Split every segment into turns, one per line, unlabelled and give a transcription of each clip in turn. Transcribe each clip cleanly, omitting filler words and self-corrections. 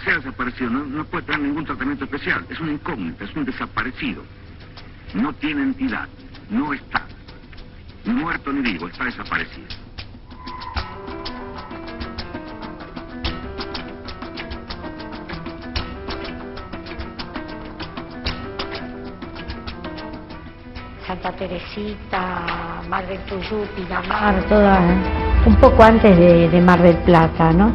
se ha desaparecido, no puede tener ningún tratamiento especial. Es una incógnita, es un desaparecido. No tiene entidad, no está. Ni muerto ni vivo, está desaparecido.
Santa Teresita, Mar del Tuyú, Pinamar, toda un poco antes de Mar del Plata, ¿no?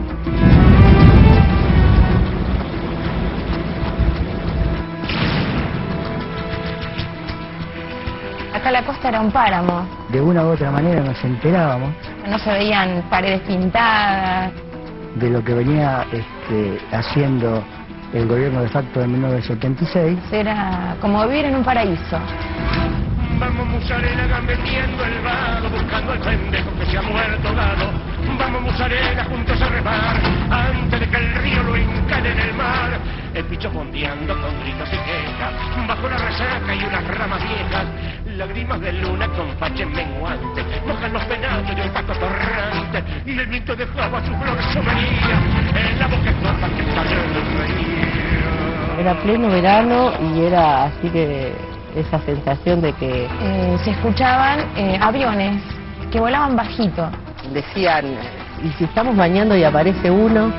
Acá la costa era un páramo.
De una u otra manera nos enterábamos.
No se veían paredes pintadas.
De lo que venía haciendo el gobierno de facto de 1976.
Era como vivir en un paraíso.
Vamos musarela gambeteando el vado, buscando al pendejo que se ha muerto dado. Vamos musarela juntos a remar, antes de que el río lo encade en el mar. El picho fondeando con gritos y quejas, bajo la resaca y unas ramas viejas. Lágrimas de luna con faches menguantes, mojan los penachos de un pato torrante. Y el viento dejaba su flor sombría en la boca estorba que salió del río.
Era pleno verano y era así que esa sensación de que
se escuchaban aviones que volaban bajito.
decían, ¿y si estamos bañando y aparece uno?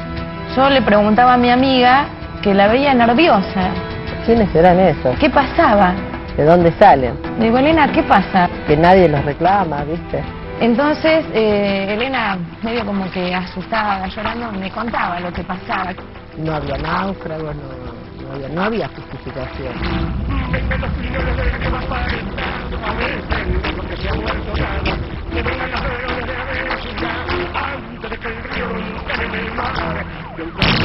Yo le preguntaba a mi amiga que la veía nerviosa.
¿Quiénes serán esos?
¿Qué pasaba?
¿De dónde salen?
Le digo, Elena, ¿qué pasa?
Que nadie los reclama, ¿viste?
Entonces, Elena, medio como que asustada, llorando, me contaba lo que pasaba.
No había náufragos, no había justificación.
Vengan los primeros del que va aparentando, a ver, porque se ha muerto nada. Que vengan los velones de la vecindad, antes de que el río lo encare en el mar. Y el cuerpo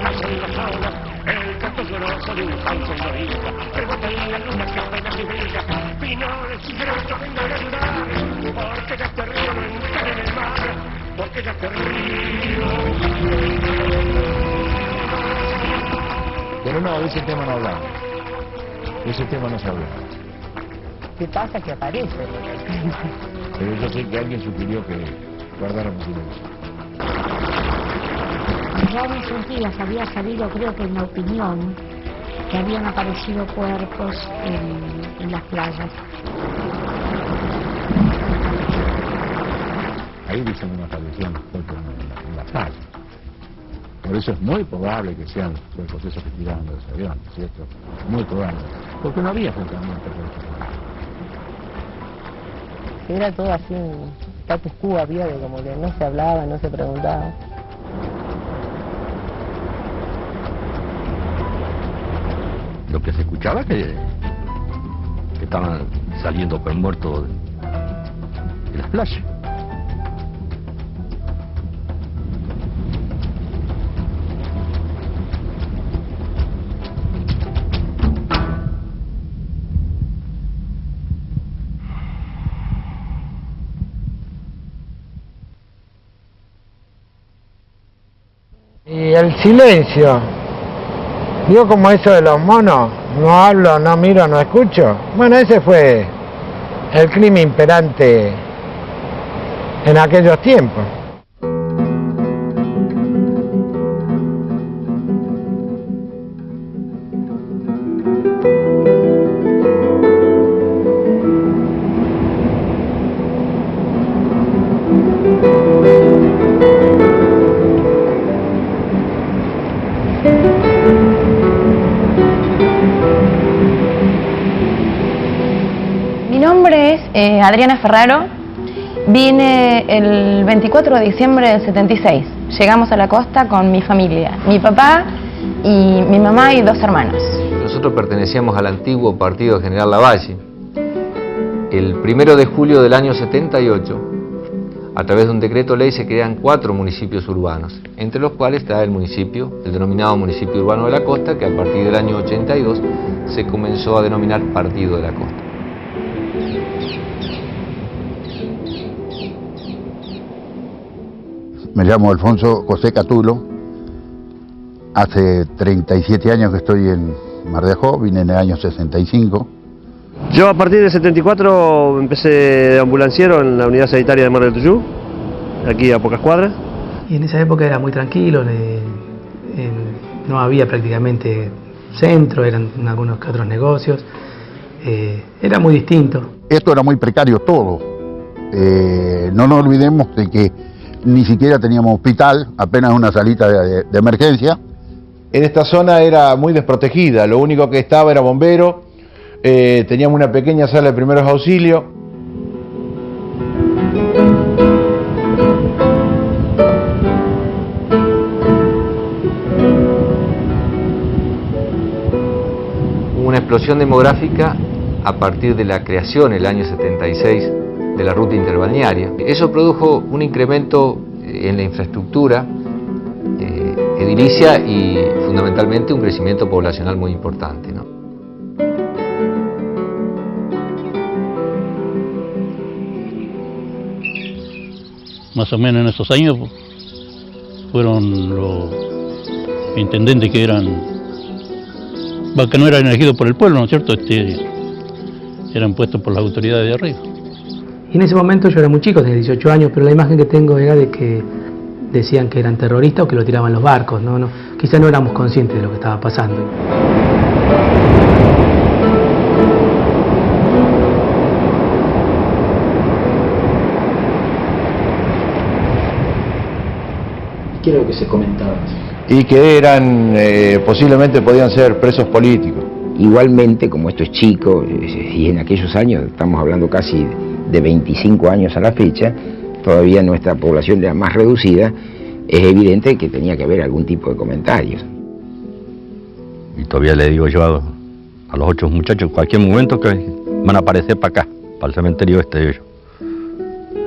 hacen las olas, el canto lloroso de un falso solista. Rebota en la luna que apenas se brilla, pinoles y gretos vengan a ayudar, porque ya este río lo encare en el mar, porque ya este río.
Pero no, de ese tema no hablamos. De ese tema no se habla.
¿Qué pasa? Que aparece.
Pero yo sé que alguien sugirió que guardáramos silencio.
Ya en esos días había salido, creo que en La Opinión, que habían aparecido cuerpos en las playas.
Ahí dicen una aparición en la playa. Por eso es muy probable que sean los cuerpos esos que tiraban de los aviones, ¿cierto? Muy probable. Porque no había enfrentamiento con estos cuerpos.
Era todo así, un status quo había de como que no se hablaba, no se preguntaba.
Lo que se escuchaba es que estaban saliendo pues muertos de las playas.
Y el silencio, digo, como eso de los monos, no hablo, no miro, no escucho. Bueno, ese fue el clima imperante en aquellos tiempos.
Adriana Ferraro, vine el 24 de diciembre del 76. Llegamos a la costa con mi familia, mi papá y mi mamá y 2 hermanos.
Nosotros pertenecíamos al antiguo partido General Lavalle. El 1 de julio del año 78, a través de un decreto ley, se crean 4 municipios urbanos, entre los cuales está el denominado municipio urbano de la costa, que a partir del año 82 se comenzó a denominar Partido de la Costa.
Me llamo Alfonso José Catulo. Hace 37 años que estoy en Mar de Ajó, vine en el año 65.
Yo a partir del 74 empecé de ambulanciero en la unidad sanitaria de Mar del Tuyú, aquí a pocas cuadras. Y en esa época era muy tranquilo, no había prácticamente centro, eran algunos que otros negocios, era muy distinto.
Esto era muy precario todo, no nos olvidemos de que ni siquiera teníamos hospital, apenas una salita de emergencia.
En esta zona era muy desprotegida, lo único que estaba era bombero, teníamos una pequeña sala de primeros auxilios.
Una explosión demográfica a partir de la creación en el año 76 de la ruta interbalnearia. Eso produjo un incremento en la infraestructura edilicia y fundamentalmente un crecimiento poblacional muy importante, ¿no?
Más o menos en esos años fueron los intendentes que no eran elegidos por el pueblo, ¿no es cierto? Eran puestos por las autoridades de arriba.
Y en ese momento yo era muy chico, tenía 18 años, pero la imagen que tengo era de que decían que eran terroristas o que lo tiraban los barcos, ¿no? Quizás no éramos conscientes de lo que estaba pasando.
¿Qué era lo que se comentaba?
Y que eran, posiblemente podían ser presos políticos.
Igualmente, como esto es chico, y en aquellos años, estamos hablando casi de 25 años a la fecha, todavía nuestra población era más reducida, es evidente que tenía que haber algún tipo de comentarios.
Y todavía le digo yo a los 8 muchachos, en cualquier momento que van a aparecer para acá, para el cementerio este de ellos.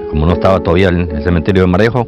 Como no estaba todavía el cementerio de Marejo,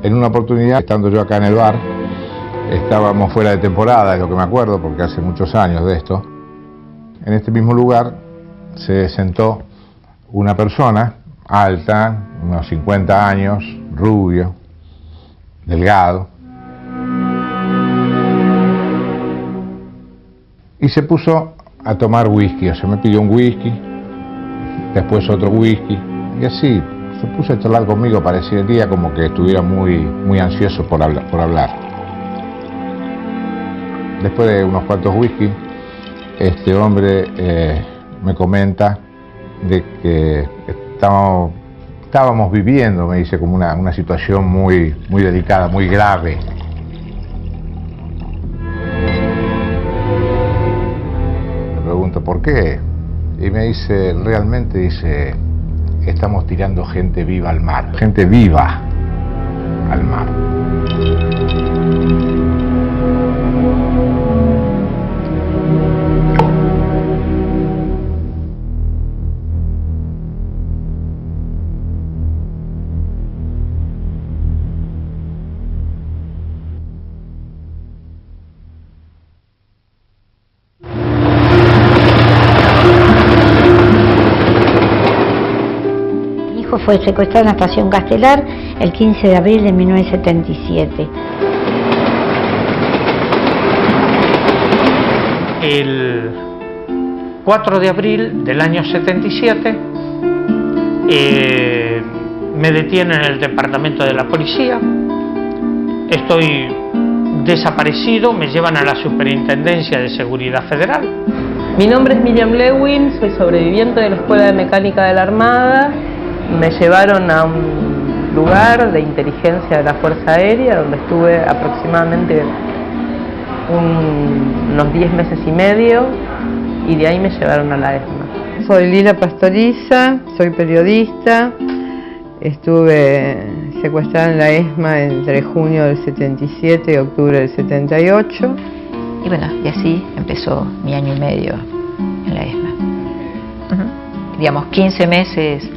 En una oportunidad, estando yo acá en el bar, estábamos fuera de temporada, es lo que me acuerdo, porque hace muchos años de esto. En este mismo lugar se sentó una persona alta, unos 50 años, rubio, delgado, y se puso a tomar whisky, o sea, me pidió un whisky, después otro whisky, y así. Se puso a charlar conmigo, parecía como que estuviera muy ansioso por hablar. Después de unos cuantos whisky, este hombre me comenta de que estábamos viviendo, me dice, como una situación muy delicada, muy grave. Le pregunto por qué, y me dice, realmente, dice, estamos tirando gente viva al mar, gente viva al mar.
Fue secuestrado en la estación Castelar el 15 de abril de 1977.
El 4 de abril del año 77 me detienen en el departamento de la policía, estoy desaparecido, me llevan a la Superintendencia de Seguridad Federal.
Mi nombre es Miriam Lewin, soy sobreviviente de la Escuela de Mecánica de la Armada. Me llevaron a un lugar de inteligencia de la Fuerza Aérea donde estuve aproximadamente unos 10 meses y medio y de ahí me llevaron a la ESMA.
Soy Lila Pastoriza, soy periodista, estuve secuestrada en la ESMA entre junio del 77 y octubre del 78.
Y bueno, y así empezó mi año y medio en la ESMA. Digamos, 15 meses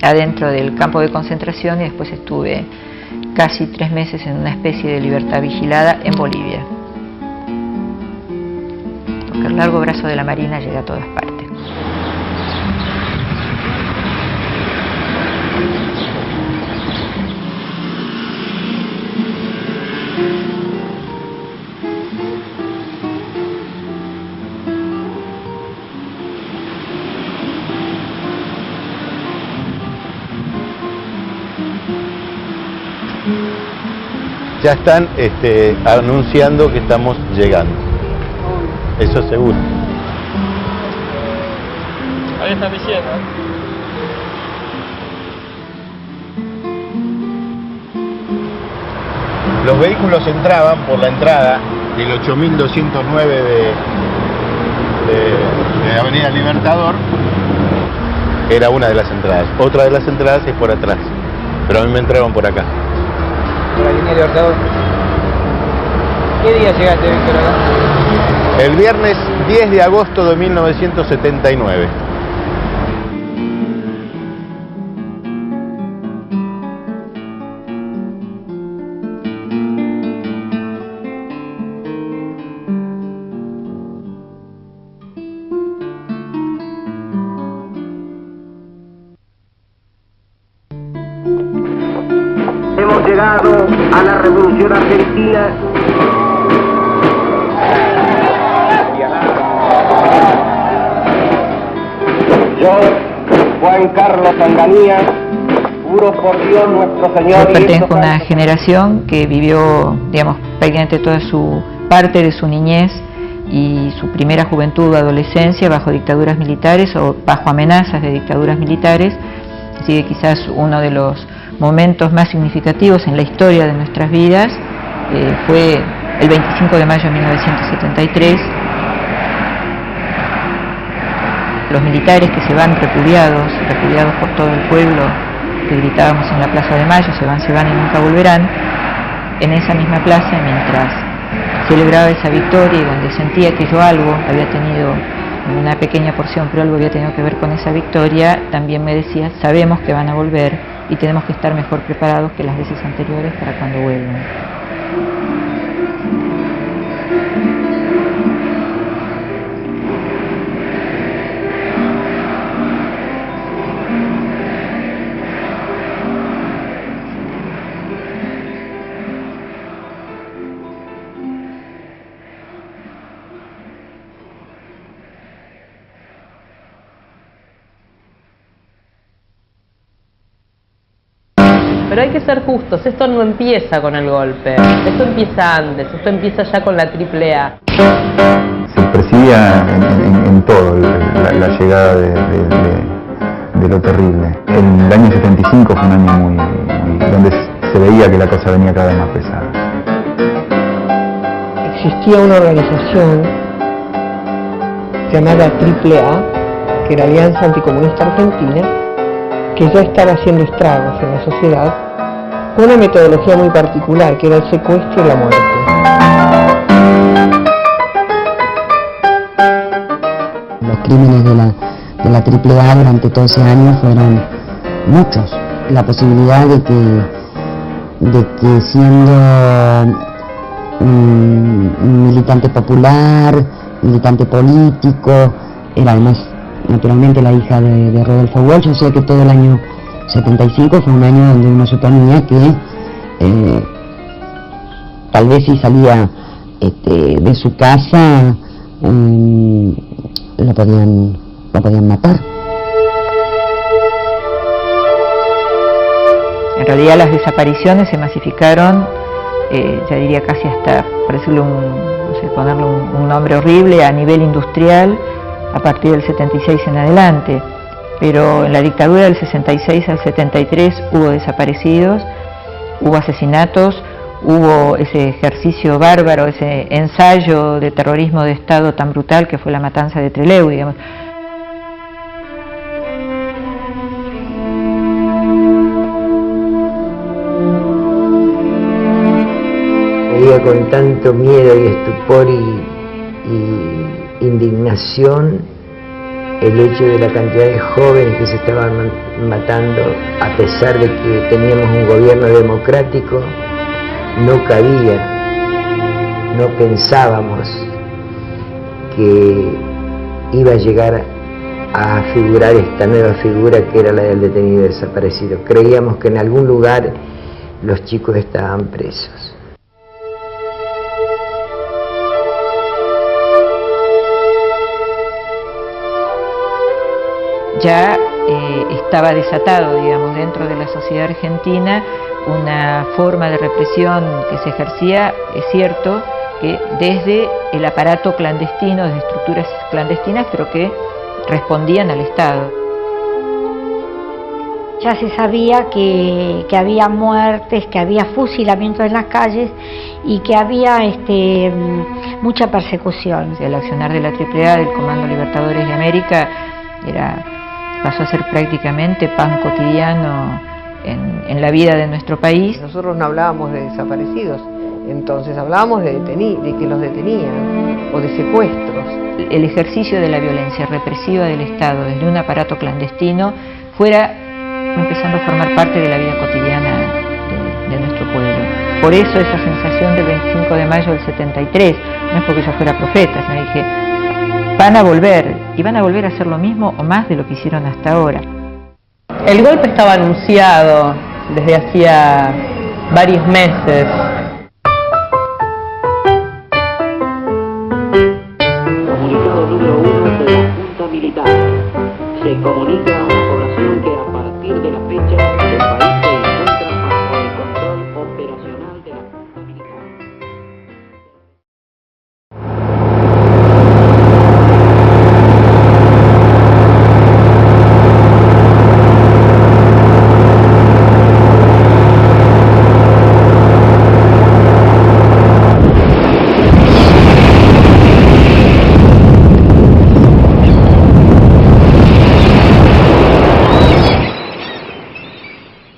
adentro del campo de concentración y después estuve casi 3 meses en una especie de libertad vigilada en Bolivia. Porque el largo brazo de la Marina llega a todas partes.
Ya están anunciando que estamos llegando. Eso seguro.
Ahí está diciendo.
Los vehículos entraban por la entrada del 8209 de Avenida Libertador. Era una de las entradas. Otra de las entradas es por atrás. Pero a mí me entraron por acá.
La línea Libertador. ¿Qué día llegaste, Víctor, acá?
El viernes 10 de agosto de 1979.
Hemos llegado a la Revolución Argentina. Yo, Juan Carlos Anganía, juro por Dios nuestro Señor.
Yo pertenezco a una generación que vivió, digamos, prácticamente toda su parte de su niñez y su primera juventud o adolescencia bajo dictaduras militares o bajo amenazas de dictaduras militares. Así que quizás uno de los momentos más significativos en la historia de nuestras vidas fue el 25 de mayo de 1973. Los militares que se van repudiados por todo el pueblo, que gritábamos en la Plaza de Mayo, se van y nunca volverán. En esa misma plaza, mientras celebraba esa victoria y donde sentía que yo algo había tenido, una pequeña porción, pero algo había tenido que ver con esa victoria, también me decía, sabemos que van a volver y tenemos que estar mejor preparados que las veces anteriores para cuando vuelvan.
Pero hay que ser justos, esto no empieza con el golpe, esto empieza antes, esto empieza ya con la AAA.
Se percibía en todo la llegada de lo terrible. El año 75 fue un año muy donde se veía que la cosa venía cada vez más pesada.
Existía una organización llamada AAA, que era Alianza Anticomunista Argentina, que ya estaba haciendo estragos en la sociedad, con una metodología muy particular, que era el secuestro y la muerte.
Los crímenes de la AAA durante todo ese año fueron muchos. La posibilidad de que siendo un militante popular, militante político, era además naturalmente la hija de Rodolfo Walsh, o sea que todo el año 75 fue un año donde uno suponía que tal vez si salía de su casa lo podían matar.
En realidad las desapariciones se masificaron, ya diría casi hasta, por decirlo ponerle un nombre horrible, a nivel industrial, a partir del 76 en adelante, pero en la dictadura del 66 al 73 hubo desaparecidos, hubo asesinatos, hubo ese ejercicio bárbaro, ese ensayo de terrorismo de Estado tan brutal que fue la matanza de Trelew, digamos.
veía con tanto miedo y estupor y indignación el hecho de la cantidad de jóvenes que se estaban matando, a pesar de que teníamos un gobierno democrático. No cabía, no pensábamos que iba a llegar a figurar esta nueva figura que era la del detenido desaparecido. Creíamos que en algún lugar los chicos estaban presos.
Ya estaba desatado, digamos, dentro de la sociedad argentina una forma de represión que se ejercía, es cierto, que desde el aparato clandestino, desde estructuras clandestinas, pero que respondían al Estado.
Ya se sabía que había muertes, que había fusilamientos en las calles y que había mucha persecución.
El accionar de la AAA, del Comando Libertadores de América, pasó a ser prácticamente pan cotidiano en la vida de nuestro país.
Nosotros no hablábamos de desaparecidos, entonces hablábamos de que los detenían o de secuestros.
El ejercicio de la violencia represiva del Estado desde un aparato clandestino fuera empezando a formar parte de la vida cotidiana de nuestro pueblo. Por eso esa sensación del 25 de mayo del 73, no es porque yo fuera profeta, sino dije, van a volver, y van a volver a hacer lo mismo o más de lo que hicieron hasta ahora.
El golpe estaba anunciado desde hacía varios meses.
Comunicado número 1 de la Junta Militar. Se comunica a la población que a partir de la fecha el país se encuentra bajo el control operacional de la Junta Militar.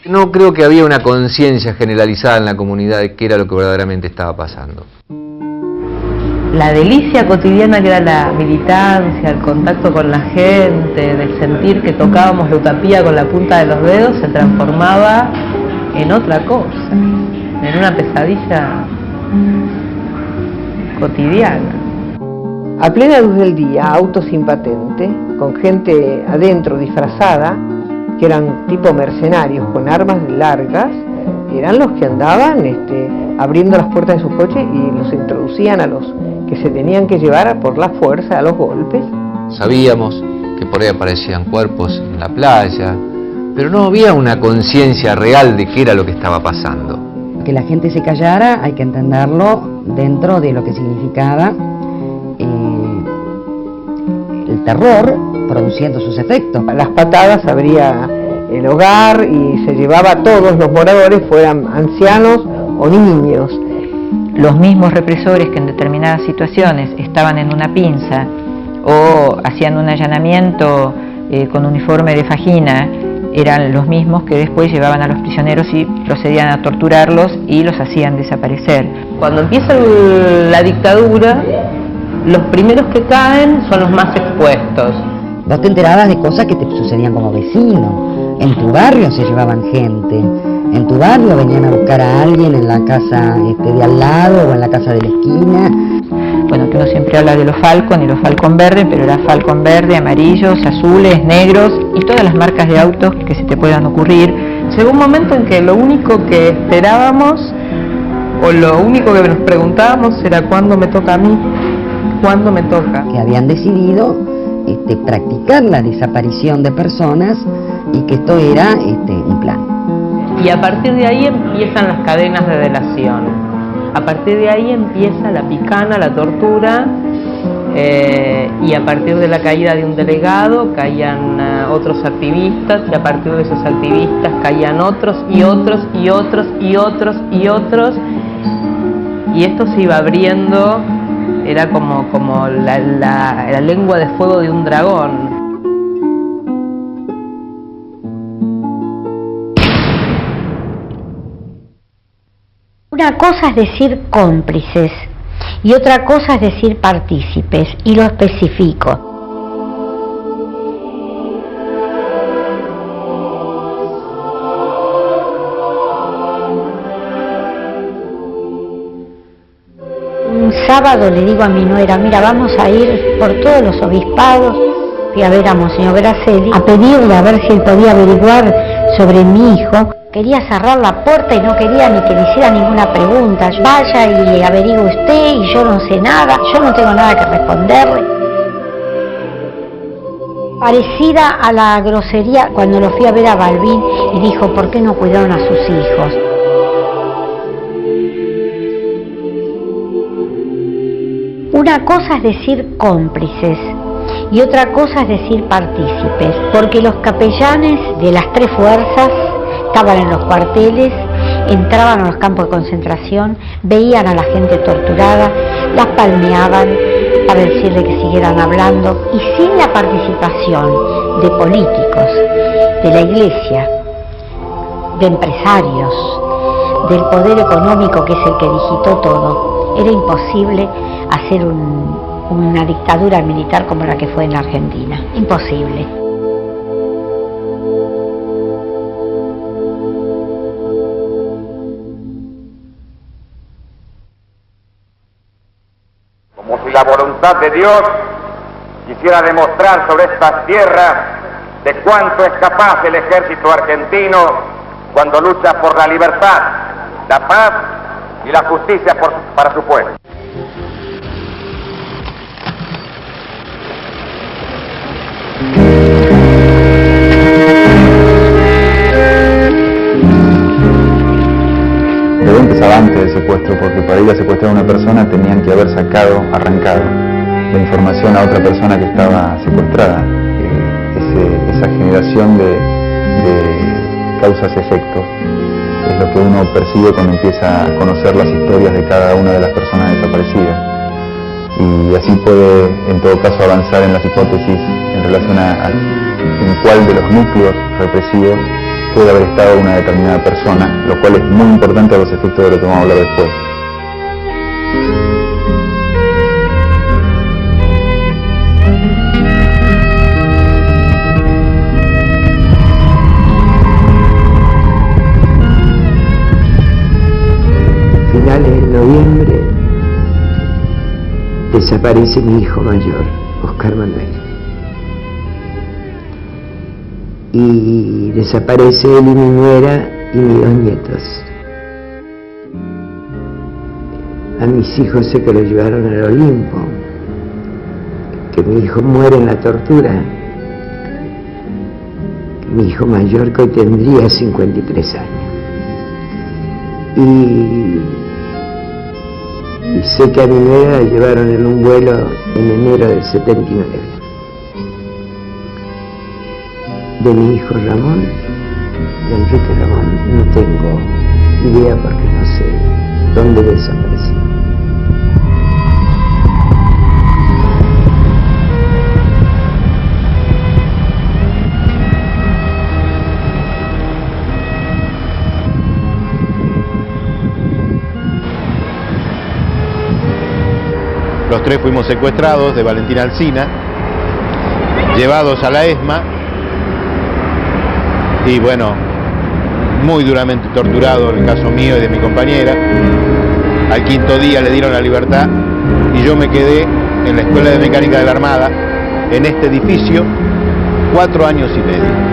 No creo que había una conciencia generalizada en la comunidad de qué era lo que verdaderamente estaba pasando.
La delicia cotidiana que era la militancia, el contacto con la gente, del sentir que tocábamos la utopía con la punta de los dedos, se transformaba en otra cosa, en una pesadilla cotidiana.
A plena luz del día, autos sin patente, con gente adentro disfrazada, que eran tipo mercenarios con armas largas, eran los que andaban abriendo las puertas de sus coches y los introducían a los que se tenían que llevar por la fuerza, a los golpes.
Sabíamos que por ahí aparecían cuerpos en la playa, pero no había una conciencia real de qué era lo que estaba pasando.
Que la gente se callara, hay que entenderlo dentro de lo que significaba el terror produciendo sus efectos.
Las patadas abría el hogar y se llevaba a todos los moradores, fueran ancianos o niños.
Los mismos represores que en determinadas situaciones estaban en una pinza o hacían un allanamiento con uniforme de fajina, eran los mismos que después llevaban a los prisioneros y procedían a torturarlos y los hacían desaparecer.
Cuando empieza la dictadura, los primeros que caen son los más expuestos.
Vos te enterabas de cosas que te sucedían como vecino. En tu barrio se llevaban gente. En tu barrio venían a buscar a alguien en la casa de al lado o en la casa de la esquina.
Bueno, que uno siempre habla de los Falcon y los Falcon verdes, pero era Falcon verde, amarillos, azules, negros y todas las marcas de autos que se te puedan ocurrir.
Llegó un momento en que lo único que esperábamos o lo único que nos preguntábamos era ¿cuándo me toca a mí? ¿Cuándo me toca?
Que habían decidido practicar la desaparición de personas y que esto era un plan.
Y a partir de ahí empiezan las cadenas de delación. A partir de ahí empieza la picana, la tortura, y a partir de la caída de un delegado caían otros activistas, y a partir de esos activistas caían otros y otros y otros y otros y otros, y esto se iba abriendo. Era como la lengua de fuego de un dragón.
Una cosa es decir cómplices y otra cosa es decir partícipes, y lo especifico. Un sábado le digo a mi nuera, mira, vamos a ir por todos los obispados. Fui a ver a Monseñor Gracelli a pedirle a ver si él podía averiguar sobre mi hijo. Quería cerrar la puerta y no quería ni que le hiciera ninguna pregunta. Vaya y averigüe usted y yo no sé nada, yo no tengo nada que responderle. Parecida a la grosería cuando lo fui a ver a Balbín y dijo, ¿por qué no cuidaron a sus hijos? Una cosa es decir cómplices y otra cosa es decir partícipes, porque los capellanes de las tres fuerzas estaban en los cuarteles, entraban a los campos de concentración, veían a la gente torturada, las palmeaban para decirle que siguieran hablando, y sin la participación de políticos, de la iglesia, de empresarios, del poder económico que es el que digitó todo, era imposible hacer una dictadura militar como la que fue en la Argentina. Imposible.
Como si la voluntad de Dios quisiera demostrar sobre estas tierras de cuánto es capaz el ejército argentino cuando lucha por la libertad, la paz y la justicia para su pueblo.
Todo empezaba antes del secuestro, porque para ir a secuestrar a una persona tenían que haber arrancado la información a otra persona que estaba secuestrada. Esa generación de causas-efectos es lo que uno percibe cuando empieza a conocer las historias de cada una de las personas desaparecidas. Y así puede, en todo caso, avanzar en las hipótesis en relación a en cuál de los núcleos represivos puede haber estado una determinada persona, lo cual es muy importante a los efectos de lo que vamos a hablar después.
Finales de noviembre desaparece mi hijo mayor, Oscar Manuel. Y desaparece él y mi nuera y mis 2 nietos. A mis hijos sé que lo llevaron al Olimpo, que mi hijo muere en la tortura, que mi hijo mayor, que hoy tendría 53 años. Y sé que a mi nuera la llevaron en un vuelo en enero del 79. De mi hijo Ramón, de Enrique Ramón, no tengo idea porque no sé dónde desapareció.
Los 3 fuimos secuestrados de Valentín Alsina, llevados a la ESMA y bueno, muy duramente torturado en el caso mío y de mi compañera. Al 5.º día le dieron la libertad y yo me quedé en la Escuela de Mecánica de la Armada, en este edificio, 4 años y medio.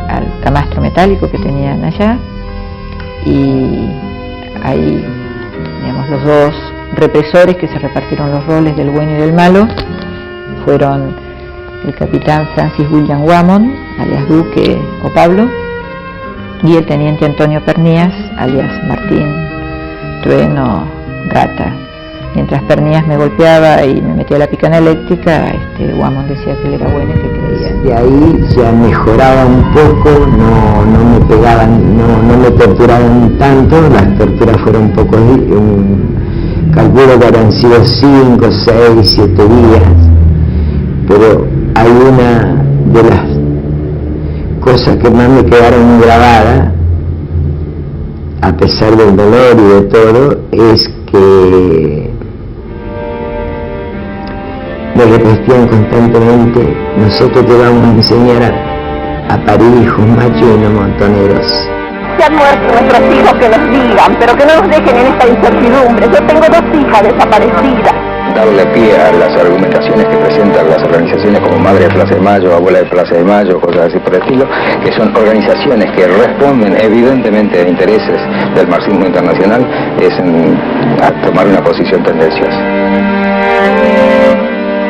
Al camastro metálico que tenían allá, y ahí, digamos, los 2 represores que se repartieron los roles del bueno y del malo fueron el capitán Francis William Wamon, alias Duque o Pablo, y el teniente Antonio Pernías, alias Martín Trueno Rata. Mientras Pernías me golpeaba y me metía la picana eléctrica, Wamon decía que él era bueno y que creía.
De ahí ya mejoraba un poco, no me pegaban, no me torturaban tanto, las torturas fueron un poco calculo que habrán sido 5, 6, 7 días, pero hay una de las cosas que más me quedaron grabadas, a pesar del dolor y de todo, es que me repetían constantemente: nosotros te vamos a enseñar a parir hijos machos y no montoneros.
Se han muerto nuestros hijos, que nos digan, pero que no nos dejen en esta incertidumbre. Yo tengo 2 hijas desaparecidas.
Darle pie a las argumentaciones que presentan las organizaciones como Madre de Plaza de Mayo, Abuela de Plaza de Mayo, cosas así por el estilo, que son organizaciones que responden evidentemente a intereses del marxismo internacional, es a tomar una posición tendenciosa.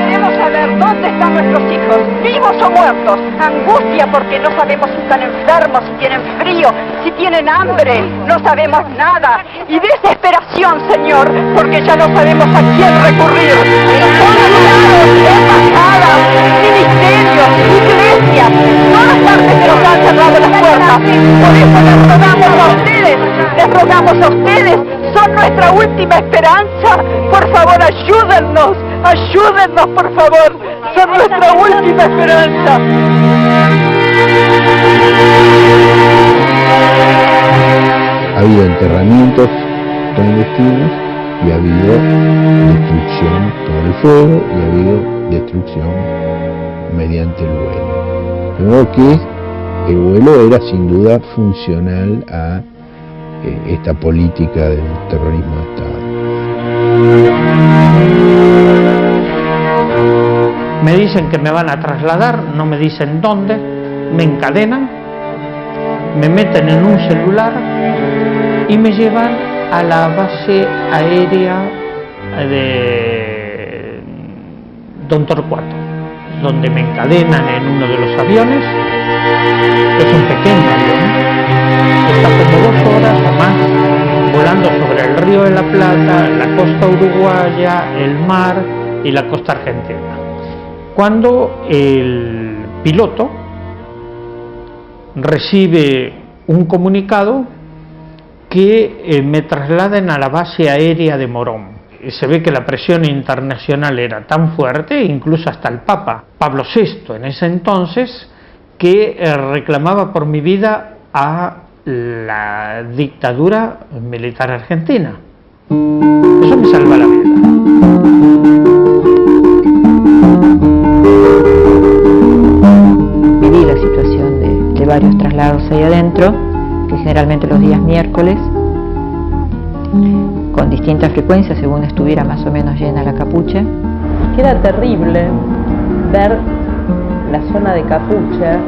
Queremos saber dónde están nuestros hijos, vivos o muertos. Angustia porque no sabemos si están enfermos, si tienen frío, si tienen hambre, no sabemos nada. Y desesperación, Señor, porque ya no sabemos a quién recurrir. En todos lados, embajadas, ministerios, iglesias, todas partes se nos han cerrado las puertas. Por eso les rogamos a ustedes, son nuestra última esperanza. Por favor, ayúdennos, por favor, son nuestra última esperanza.
Ha habido enterramientos clandestinos y ha habido destrucción por el fuego y ha habido destrucción mediante el vuelo. Creo que el vuelo era sin duda funcional a esta política del terrorismo de Estado.
Me dicen que me van a trasladar, no me dicen dónde, me encadenan, me meten en un celular y me llevan a la base aérea de Don Torcuato, donde me encadenan en uno de los aviones. Es un pequeño avión, está como 2 horas o más volando sobre el Río de la Plata, la costa uruguaya, el mar y la costa argentina. Cuando el piloto recibe un comunicado que me trasladen a la base aérea de Morón. Se ve que la presión internacional era tan fuerte, incluso hasta el Papa Pablo VI en ese entonces, que reclamaba por mi vida a la dictadura militar argentina. Eso me salva la vida.
Viví la situación de varios traslados ahí adentro, que generalmente los días miércoles, con distinta frecuencia según estuviera más o menos llena la capucha.
Era terrible ver la zona de Capucha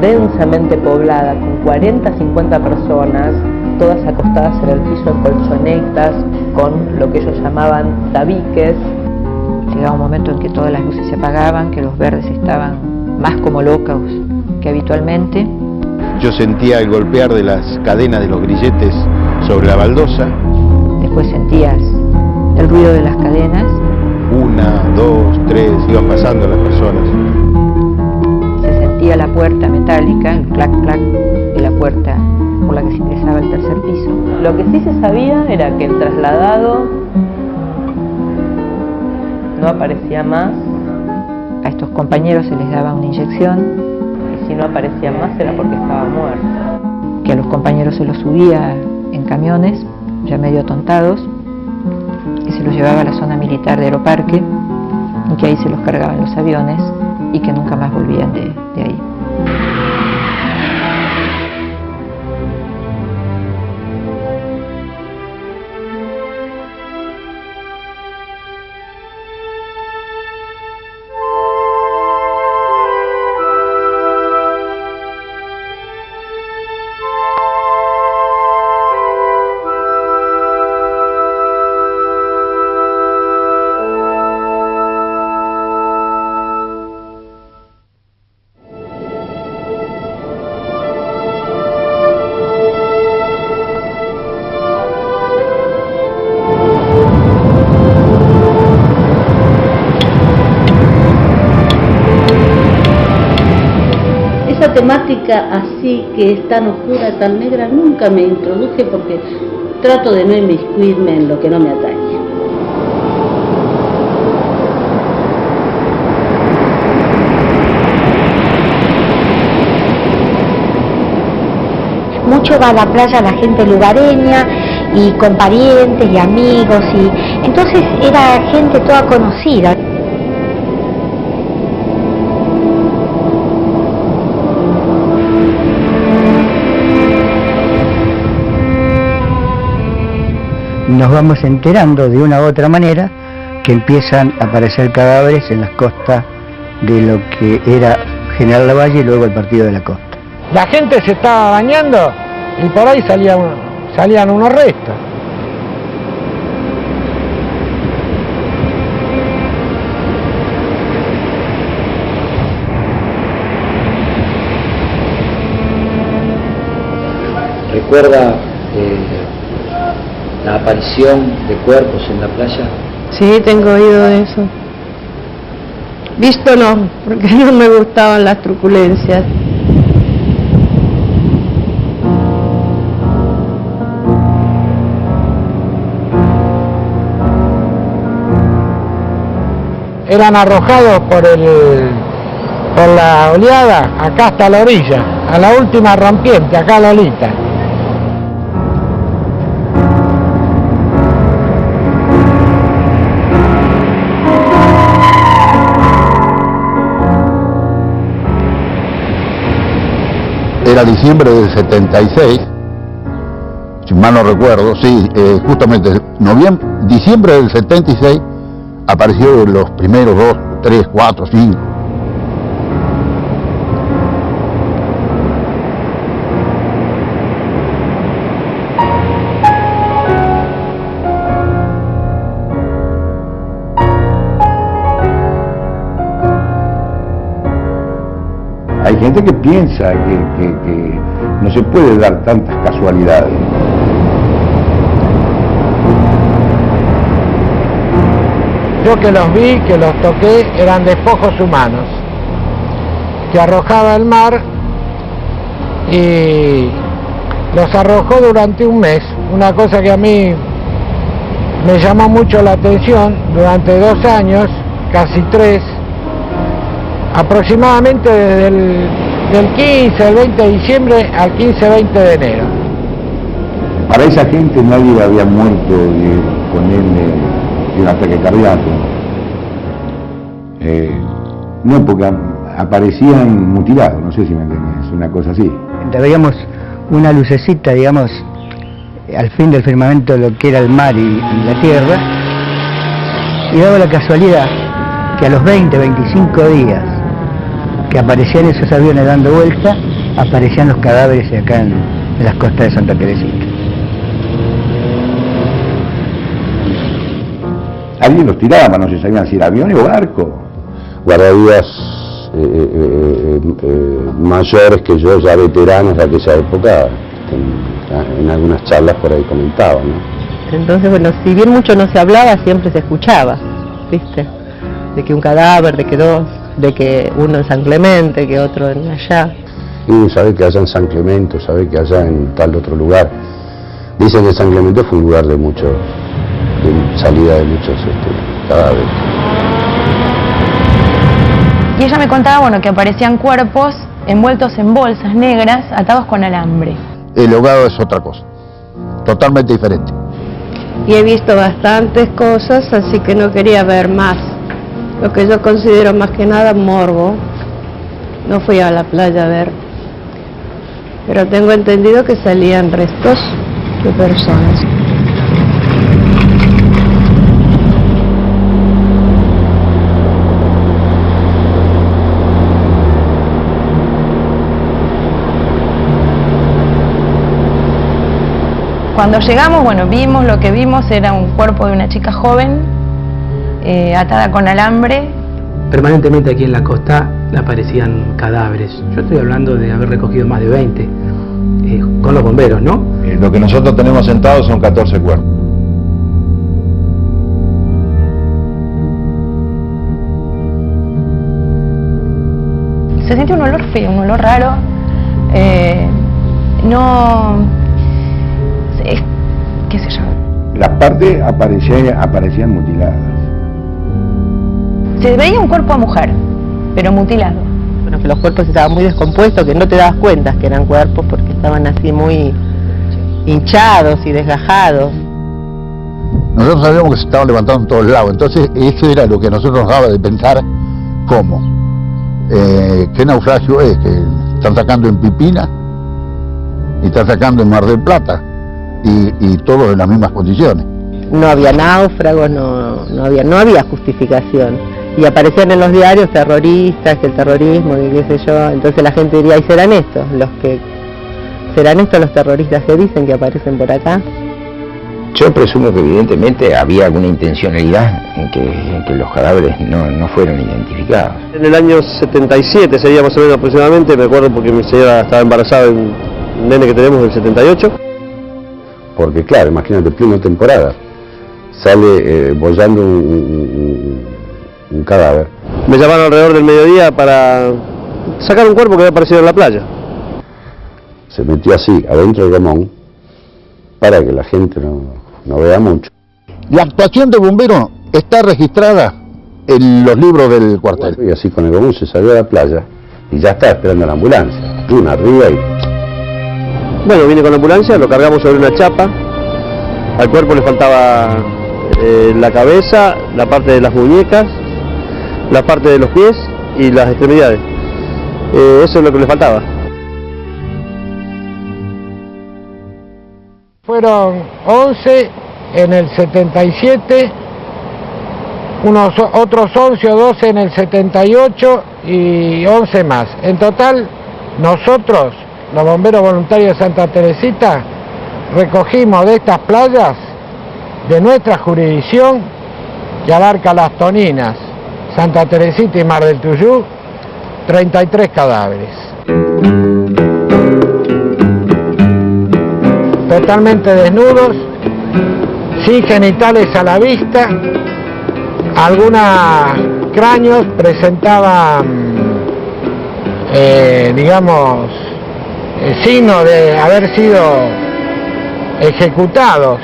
densamente poblada, con 40-50 personas, todas acostadas en el piso en colchonetas, con lo que ellos llamaban tabiques.
Llegaba un momento en que todas las luces se apagaban, que los verdes estaban más como locos que habitualmente.
Yo sentía el golpear de las cadenas de los grilletes sobre la baldosa.
Después sentías el ruido de las cadenas.
1, 2, 3, iban pasando las personas.
Se sentía la puerta metálica, el clac clac de la puerta por la que se ingresaba al 3er piso.
Lo que sí se sabía era que el trasladado no aparecía más.
A estos compañeros se les daba una inyección.
Y si no aparecía más era porque estaba muerto.
Que a los compañeros se los subía en camiones, ya medio atontados, que se los llevaba a la zona militar de Aeroparque y que ahí se los cargaban los aviones y que nunca más volvían de ahí.
temática así que es tan oscura, tan negra, nunca me introduje porque trato de no inmiscuirme en lo que no me atañe.
Mucho va a la playa la gente lugareña y con parientes y amigos, y entonces era gente toda conocida.
Nos vamos enterando de una u otra manera que empiezan a aparecer cadáveres en las costas de lo que era General Lavalle y luego el Partido de la Costa.
La gente se estaba bañando y por ahí salían unos restos.
¿Recuerda la aparición de cuerpos en la playa?
Sí, tengo oído de eso. Visto no, porque no me gustaban las truculencias.
Eran arrojados por la oleada acá hasta la orilla, a la última rompiente, acá a Lolita.
Era diciembre del 76, si mal no recuerdo, sí, justamente diciembre del 76 apareció en los primeros 2, 3, 4, 5.
Hay gente que piensa que no se puede dar tantas casualidades.
Yo que los vi, que los toqué, eran despojos humanos, que arrojaba el mar y los arrojó durante un mes, una cosa que a mí me llamó mucho la atención. Durante 2 años, casi 3, aproximadamente desde del 15 al 20 de diciembre al 15-20 de enero.
Para esa gente nadie había muerto con él de un ataque cardíaco. No, porque aparecían mutilados, no sé si me entiendes, una cosa así.
Veíamos una lucecita, digamos, al fin del firmamento de lo que era el mar y la tierra, y daba la casualidad que a los 20-25 días que aparecían esos aviones dando vuelta, aparecían los cadáveres acá en las costas de Santa Teresita.
Alguien los tiraba, no se sabían si era avión o barco.
Guardavidas mayores que yo, ya veteranos de aquella época, en algunas charlas por ahí comentaban, ¿no?
Entonces, bueno, si bien mucho no se hablaba, siempre se escuchaba, ¿viste? De que un cadáver, de que 2, de que uno en San Clemente, que otro en allá.
Y sabe que allá en San Clemente, sabe que allá en tal otro lugar. Dicen que San Clemente fue un lugar de salida de muchos cadáveres.
Y ella me contaba, bueno, que aparecían cuerpos envueltos en bolsas negras, atados con alambre.
El ahogado es otra cosa, totalmente diferente.
Y he visto bastantes cosas, así que no quería ver más. Lo que yo considero más que nada morbo. No fui a la playa a ver. Pero tengo entendido que salían restos de personas.
Cuando llegamos, bueno, vimos lo que vimos, era un cuerpo de una chica joven, atada con alambre.
Permanentemente aquí en la costa aparecían cadáveres. Yo estoy hablando de haber recogido más de 20, con los bomberos, ¿no?
Lo que nosotros tenemos sentados son 14 cuerpos.
se sentía un olor feo, un olor raro. Qué sé yo.
Las partes aparecían mutiladas.
Se veía un cuerpo de mujer, pero mutilado.
Bueno, que los cuerpos estaban muy descompuestos, que no te dabas cuenta que eran cuerpos porque estaban así muy hinchados y desgajados.
Nosotros sabíamos que se estaban levantando en todos lados, entonces eso era lo que a nosotros nos daba de pensar cómo. ¿Qué naufragio es? Que están sacando en Pipina y están sacando en Mar del Plata y todos en las mismas condiciones.
No había náufragos, no había justificación. Y aparecían en los diarios terroristas, que el terrorismo, que qué sé yo. Entonces la gente diría, ¿y serán estos los terroristas que dicen que aparecen por acá?
Yo presumo que evidentemente había alguna intencionalidad en que los cadáveres no fueron identificados.
En el año 77 sería más o menos aproximadamente, me acuerdo porque mi señora estaba embarazada de un nene que tenemos del 78.
Porque claro, imagínate, plena temporada, sale bollando un cadáver.
Me llamaron alrededor del mediodía para sacar un cuerpo que había aparecido en la playa.
Se metió así, adentro del gomón, para que la gente no vea mucho.
La actuación de bomberos está registrada en los libros del cuartel.
Bueno, y así con el gomón se salió a la playa y ya estaba esperando la ambulancia. Una arriba y...
Bueno, vine con la ambulancia, lo cargamos sobre una chapa. Al cuerpo le faltaba la cabeza, la parte de las muñecas, la parte de los pies y las extremidades. Eso es lo que le faltaba.
Fueron 11 en el 77, otros 11 o 12 en el 78 y 11 más. En total, nosotros, los bomberos voluntarios de Santa Teresita, recogimos de estas playas de nuestra jurisdicción, que abarca Las Toninas, Santa Teresita y Mar del Tuyú, 33 cadáveres. Totalmente desnudos, sin genitales a la vista. Algunos cráneos presentaban, digamos, signo de haber sido ejecutados.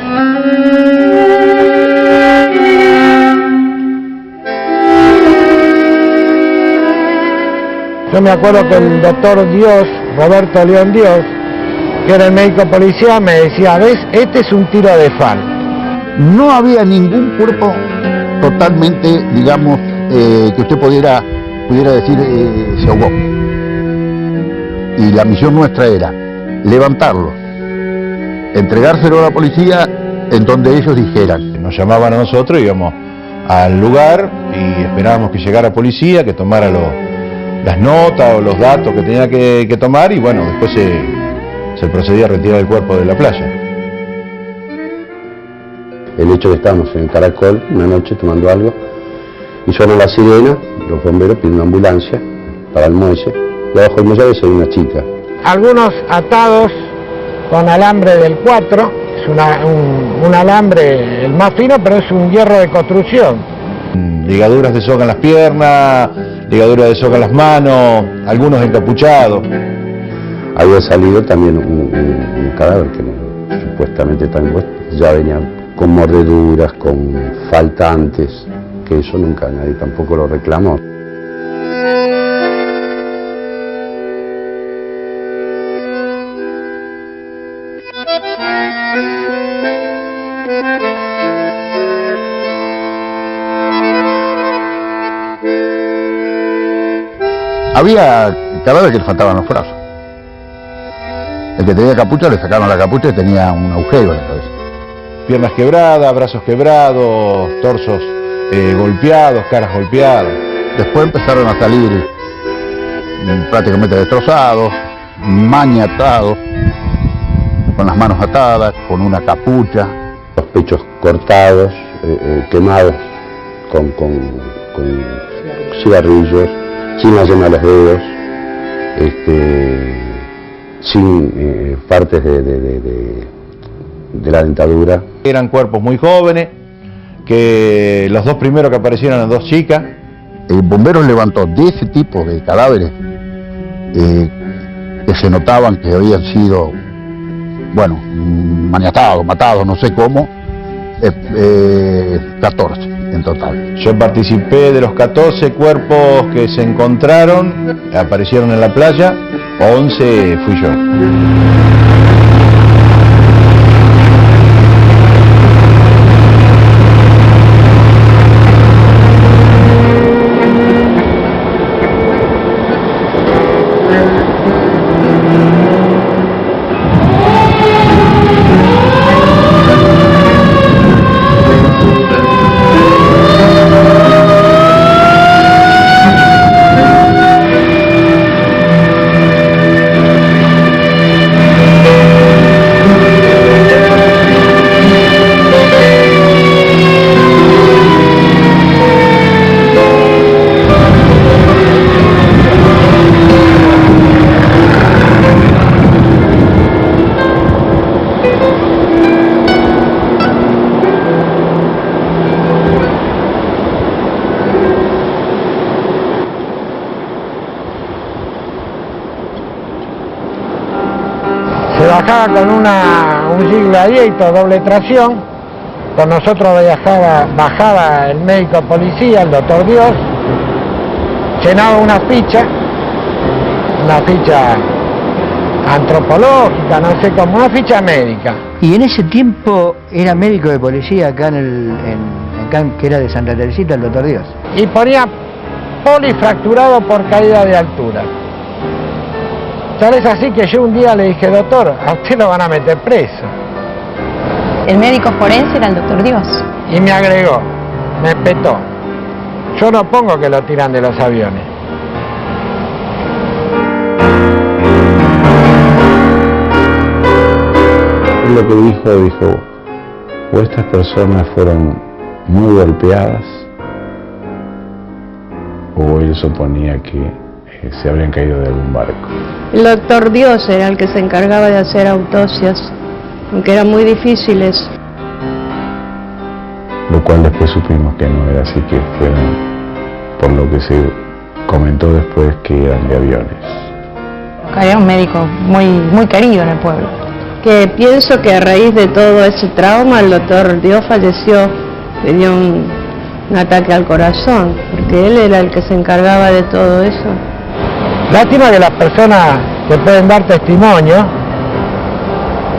Yo me acuerdo que el doctor Dios, Roberto León Dios, que era el médico policía, me decía, ¿ves? Este es un tiro de FAL.
No había ningún cuerpo totalmente, digamos, que usted pudiera decir se ahogó. Y la misión nuestra era levantarlos, entregárselo a la policía en donde ellos dijeran.
Nos llamaban a nosotros, íbamos al lugar y esperábamos que llegara policía, que tomara las notas o los datos que tenía que tomar y bueno, después se procedía a retirar el cuerpo de la playa.
El hecho de que estábamos en el Caracol una noche tomando algo y suena la sirena, los bomberos piden una ambulancia para el muelle y abajo del muelle hay una chica.
Algunos atados con alambre del 4, es un alambre el más fino, pero es un hierro de construcción.
Ligaduras de soga en las piernas, ligaduras de soga en las manos, algunos encapuchados.
Había salido también un cadáver que supuestamente también ya venía con mordeduras, con faltantes, que eso nunca nadie tampoco lo reclamó.
Había cadáveres que le faltaban los brazos. El que tenía capucha le sacaron la capucha y tenía un agujero en la cabeza.
Piernas quebradas, brazos quebrados, torsos golpeados, caras golpeadas.
Después empezaron a salir prácticamente destrozados, maniatados, con las manos atadas, con una capucha.
Los pechos cortados, quemados con cigarrillos, sin la yema de los dedos, sin partes de la dentadura.
Eran cuerpos muy jóvenes, que los dos primeros que aparecieron eran dos chicas.
El bombero levantó de ese tipo de cadáveres que se notaban que habían sido, bueno, maniatados, matados, no sé cómo, 14 en total.
Yo participé de los 14 cuerpos que se encontraron, aparecieron en la playa, 11 fui yo.
Bajaba con un Jeep Gladiator doble tracción, con nosotros bajaba el médico policía, el doctor Dios, llenaba una ficha antropológica, no sé cómo, una ficha médica.
Y en ese tiempo era médico de policía acá que era de Santa Teresita, el doctor Dios.
Y ponía polifracturado por caída de altura. Tal es así que yo un día le dije, doctor, a usted lo van a meter preso.
El médico forense era el doctor Dios.
Y me agregó, me espetó. Yo no pongo que lo tiran de los aviones.
Lo que dijo, o estas personas fueron muy golpeadas, o él suponía que se habrían caído de algún barco.
El doctor Dios era el que se encargaba de hacer autopsias, aunque eran muy difíciles.
Lo cual después supimos que no era así, que fueron, por lo que se comentó después, que eran de aviones.
Era un médico muy querido en el pueblo.
Que pienso que a raíz de todo ese trauma el doctor Dios falleció, tenía un ataque al corazón, porque él era el que se encargaba de todo eso.
Lástima que las personas que pueden dar testimonio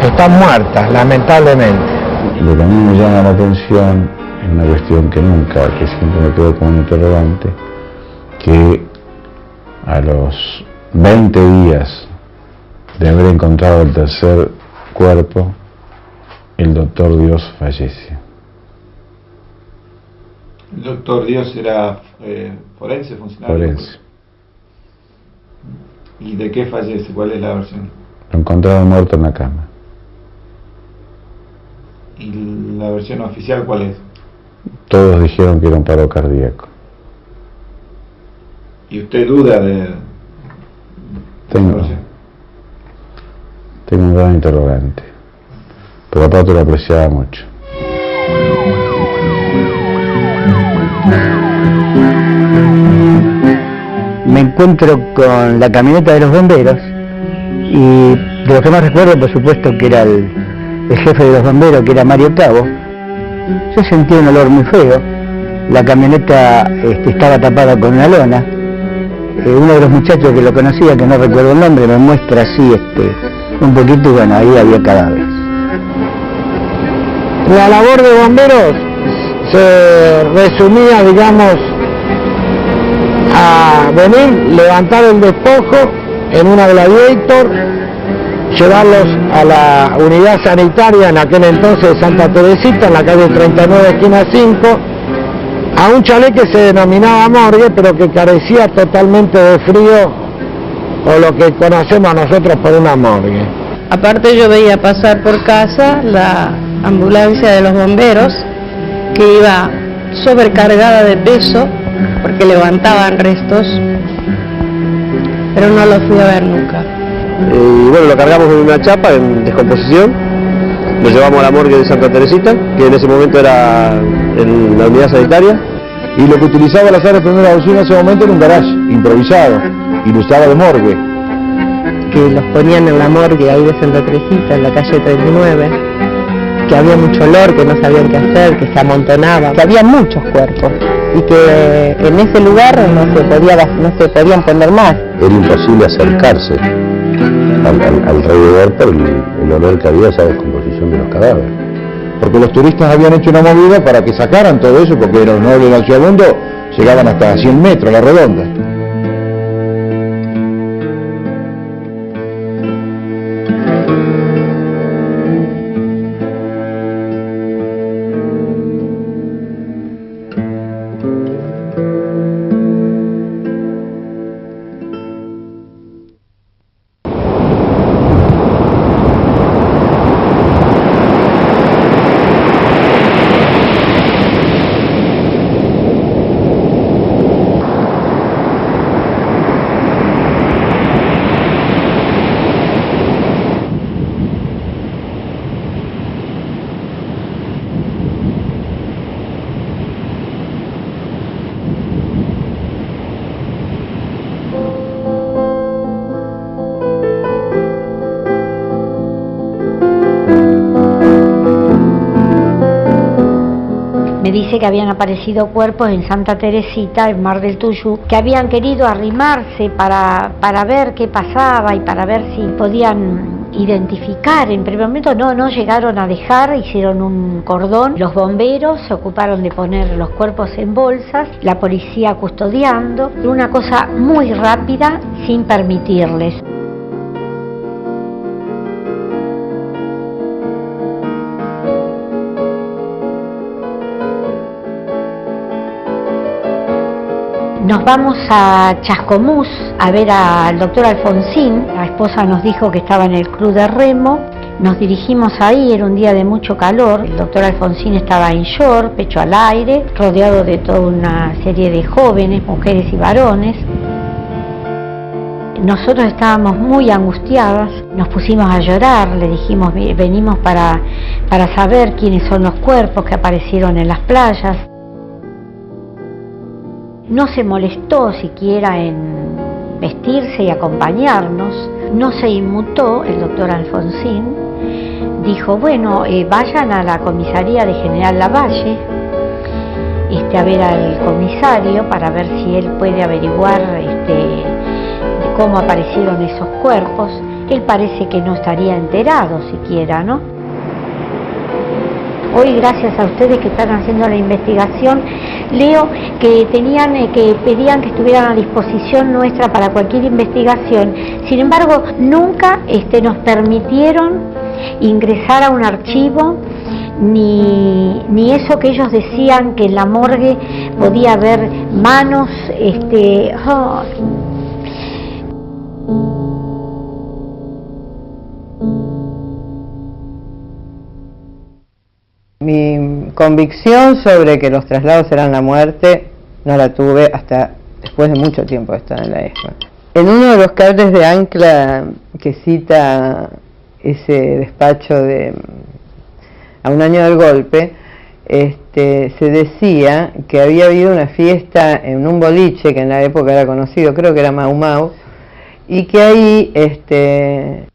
están muertas, lamentablemente.
Lo que a mí me llama la atención es una cuestión que siempre me quedó como un interrogante, que a los 20 días de haber encontrado el tercer cuerpo, el doctor Dios fallece.
¿El doctor Dios era forense, funcionario?
Forense.
¿Y de qué fallece? ¿Cuál es la versión?
Lo encontraron muerto en la cama.
¿Y la versión oficial cuál es?
Todos dijeron que era un paro cardíaco.
¿Y usted duda de
Tengo un gran interrogante, pero aparte lo apreciaba mucho.
Me encuentro con la camioneta de los bomberos y de lo que más recuerdo, por supuesto, que era el jefe de los bomberos, que era Mario Cabo. Yo sentí un olor muy feo. La camioneta estaba tapada con una lona. Uno de los muchachos que lo conocía, que no recuerdo el nombre, me muestra así un poquito, y bueno, ahí había cadáveres.
La labor de bomberos se resumía, digamos, a venir, levantar el despojo en una Gladiator, llevarlos a la unidad sanitaria, en aquel entonces de Santa Teresita, en la calle 39, esquina 5, a un chalet que se denominaba morgue, pero que carecía totalmente de frío, o lo que conocemos nosotros por una morgue.
Aparte yo veía pasar por casa la ambulancia de los bomberos, que iba sobrecargada de peso, porque levantaban restos, pero no lo fui a ver nunca.
Y bueno, lo cargamos en una chapa en descomposición, lo llevamos a la morgue de Santa Teresita, que en ese momento era en la unidad sanitaria,
y lo que utilizaba la sala de primera auxilio en ese momento era un garage improvisado, y lo usaba de morgue.
que los ponían en la morgue ahí de Santa Teresita, en la calle 39, que había mucho olor, que no sabían qué hacer, que se amontonaba, que había muchos cuerpos y que en ese lugar no se podían poner más.
Era imposible acercarse alrededor por el olor que había, esa descomposición de los cadáveres.
Porque los turistas habían hecho una movida para que sacaran todo eso, porque los nobles nauseabundos llegaban hasta 100 metros a la redonda.
Dice que habían aparecido cuerpos en Santa Teresita, en Mar del Tuyú, que habían querido arrimarse para ver qué pasaba y para ver si podían identificar. En primer momento no llegaron a dejar, hicieron un cordón. Los bomberos se ocuparon de poner los cuerpos en bolsas, la policía custodiando, una cosa muy rápida sin permitirles. Nos vamos a Chascomús a ver al doctor Alfonsín. La esposa nos dijo que estaba en el club de remo. Nos dirigimos ahí, era un día de mucho calor. El doctor Alfonsín estaba en short, pecho al aire, rodeado de toda una serie de jóvenes, mujeres y varones. Nosotros estábamos muy angustiadas, nos pusimos a llorar, le dijimos, venimos para saber quiénes son los cuerpos que aparecieron en las playas. No se molestó siquiera en vestirse y acompañarnos, no se inmutó el doctor Alfonsín, dijo, bueno, vayan a la comisaría de General Lavalle a ver al comisario para ver si él puede averiguar de cómo aparecieron esos cuerpos. Él parece que no estaría enterado siquiera, ¿no? Hoy, gracias a ustedes que están haciendo la investigación, leo que pedían que estuvieran a disposición nuestra para cualquier investigación. Sin embargo, nunca nos permitieron ingresar a un archivo, ni eso que ellos decían que en la morgue podía haber manos,
Mi convicción sobre que los traslados eran la muerte no la tuve hasta después de mucho tiempo de estar en la ESMA. En uno de los cables de ancla que cita ese despacho a un año del golpe, se decía que había habido una fiesta en un boliche que en la época era conocido, creo que era Mau Mau, y que ahí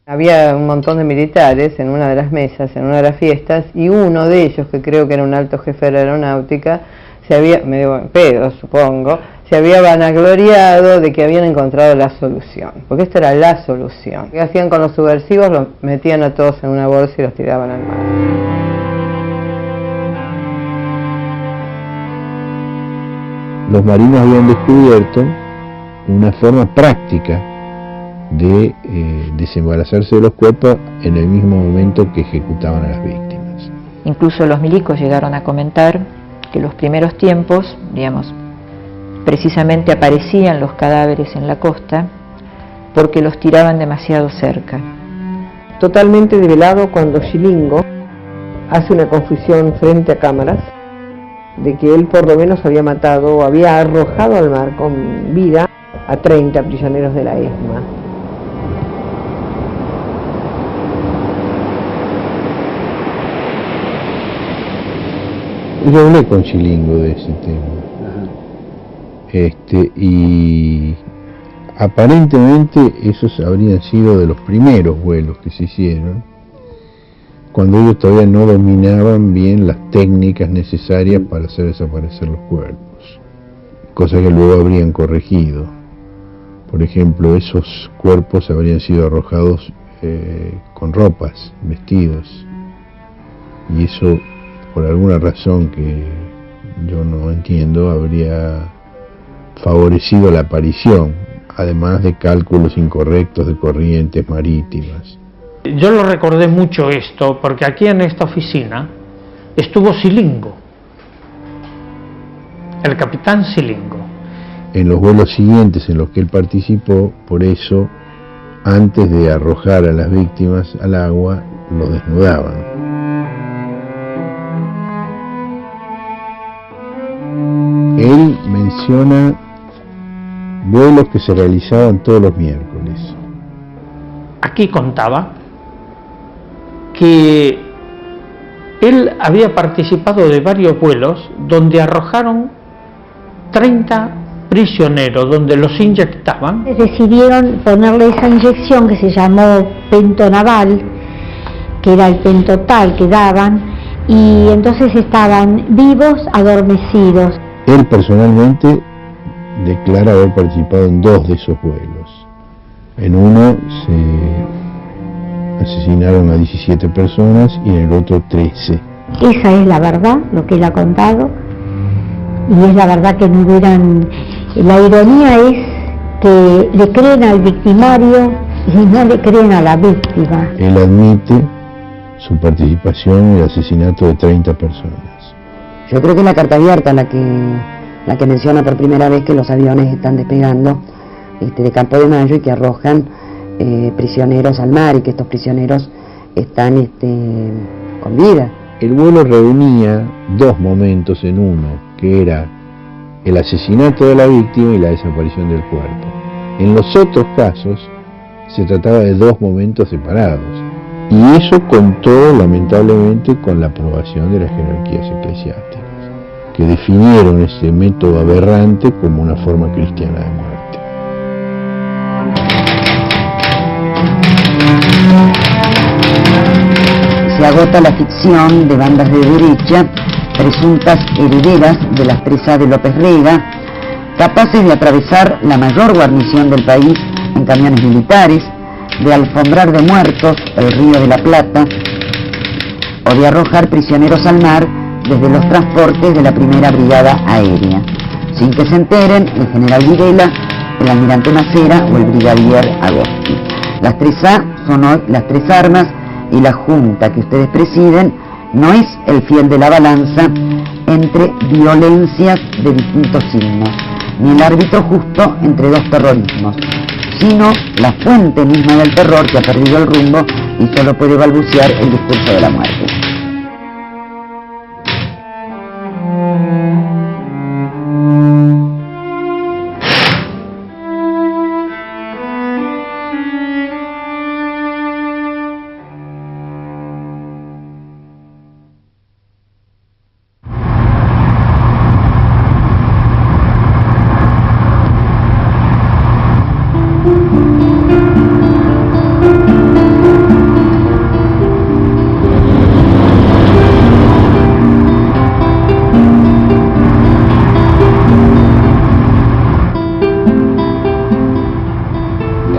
había un montón de militares en una de las mesas, en una de las fiestas, y uno de ellos, que creo que era un alto jefe de la aeronáutica, medio en pedo supongo, se había vanagloriado de que habían encontrado la solución, porque esta era la solución. ¿Qué hacían con los subversivos? Los metían a todos en una bolsa y los tiraban al mar.
Los marinos habían descubierto una forma práctica de desembarazarse de los cuerpos en el mismo momento que ejecutaban a las víctimas.
Incluso los milicos llegaron a comentar que los primeros tiempos, digamos, precisamente aparecían los cadáveres en la costa porque los tiraban demasiado cerca.
Totalmente develado cuando Chilingo hace una confusión frente a cámaras de que él por lo menos había matado o había arrojado al mar con vida a 30 prisioneros de la ESMA.
Yo hablé con Chilingo de ese tema. Y Aparentemente esos habrían sido de los primeros vuelos que se hicieron, cuando ellos todavía no dominaban bien las técnicas necesarias para hacer desaparecer los cuerpos, cosa que luego habrían corregido. Por ejemplo, esos cuerpos habrían sido arrojados con ropas, vestidos, y eso, por alguna razón que yo no entiendo, habría favorecido la aparición, además de cálculos incorrectos de corrientes marítimas.
Yo lo recordé mucho esto, porque aquí en esta oficina estuvo Silingo, el capitán Silingo.
En los vuelos siguientes en los que él participó, por eso, antes de arrojar a las víctimas al agua, los desnudaban. Él menciona vuelos que se realizaban todos los miércoles.
Aquí contaba que él había participado de varios vuelos donde arrojaron 30 prisioneros, donde los inyectaban.
Decidieron ponerle esa inyección que se llamó pentonaval, que era el pentotal que daban, y entonces estaban vivos, adormecidos.
Él personalmente declara haber participado en 2 de esos vuelos. En uno se asesinaron a 17 personas y en el otro 13.
Esa es la verdad, lo que él ha contado, y es la verdad que no hubieran... La ironía es que le creen al victimario y no le creen a la víctima.
Él admite su participación en el asesinato de 30 personas.
Yo creo que es la carta abierta la que menciona por primera vez que los aviones están despegando de Campo de Mayo y que arrojan prisioneros al mar, y que estos prisioneros están con vida.
El vuelo reunía 2 momentos en uno, que era el asesinato de la víctima y la desaparición del cuerpo. En los otros casos se trataba de 2 momentos separados, y eso contó lamentablemente con la aprobación de las jerarquías eclesiásticas, que definieron ese método aberrante como una forma cristiana de muerte.
Se agota la ficción de bandas de derecha, presuntas herederas de las presas de López Rega, capaces de atravesar la mayor guarnición del país en camiones militares, de alfombrar de muertos el río de la Plata, o de arrojar prisioneros al mar desde los transportes de la primera brigada aérea, sin que se enteren el general Videla, el almirante Macera o el brigadier Agosti. Las 3A son hoy las 3 armas, y la junta que ustedes presiden no es el fiel de la balanza entre violencias de distintos signos, ni el árbitro justo entre 2 terrorismos, sino la fuente misma del terror que ha perdido el rumbo y solo puede balbucear el discurso de la muerte.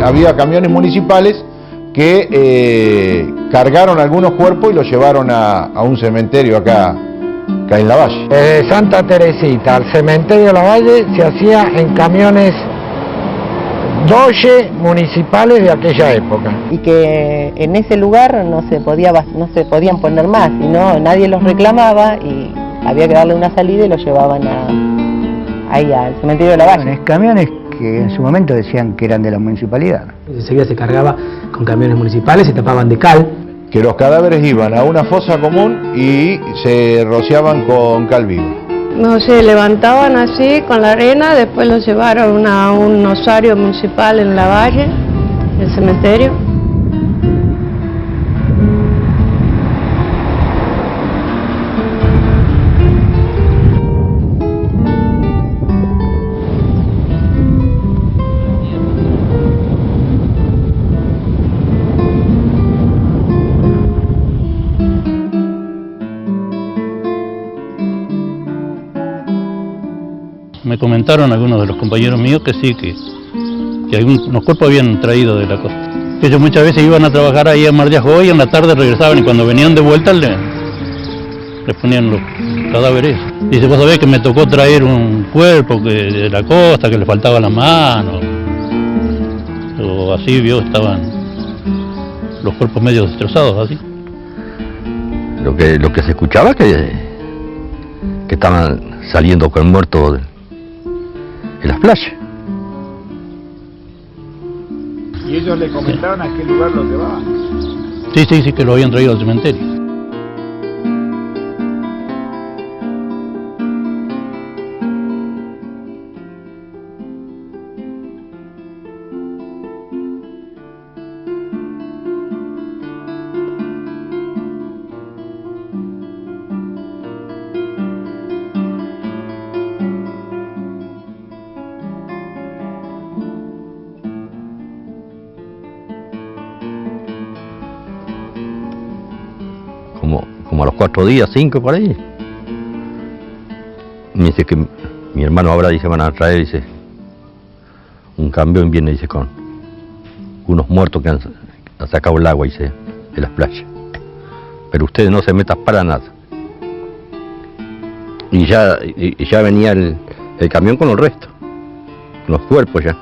Había camiones municipales que cargaron algunos cuerpos y los llevaron a un cementerio acá en Lavalle.
Desde Santa Teresita al cementerio de Lavalle se hacía en camiones Dodge municipales de aquella época.
Y que en ese lugar no se podían poner más, sino nadie los reclamaba y había que darle una salida y los llevaban ahí al cementerio de Lavalle.
Camiones que en su momento decían que eran de la municipalidad.
Enseguida se cargaba con camiones municipales, se tapaban de cal.
Que los cadáveres iban a una fosa común y se rociaban con cal viva.
No se levantaban así con la arena, después los llevaron a un osario municipal en Lavalle, el cementerio.
Me comentaron algunos de los compañeros míos que sí, que algunos cuerpos habían traído de la costa. Ellos muchas veces iban a trabajar ahí a Mar de Ajó y en la tarde regresaban y cuando venían de vuelta les ponían los cadáveres. Dice, vos sabés que me tocó traer un cuerpo de la costa que le faltaba la mano. O así, vio, estaban los cuerpos medio destrozados, así.
Lo que se escuchaba que estaban saliendo con muertos en las playas.
¿Y ellos le comentaron a qué lugar los llevaban?
Sí, que lo habían traído al cementerio.
Como a los 4 días, 5 por ahí. Me dice que mi hermano ahora dice van a traer, dice, un camión viene, dice, con unos muertos que han sacado el agua, dice, de las playas. Pero ustedes no se metan para nada. Y ya venía el camión con el resto, con los cuerpos ya.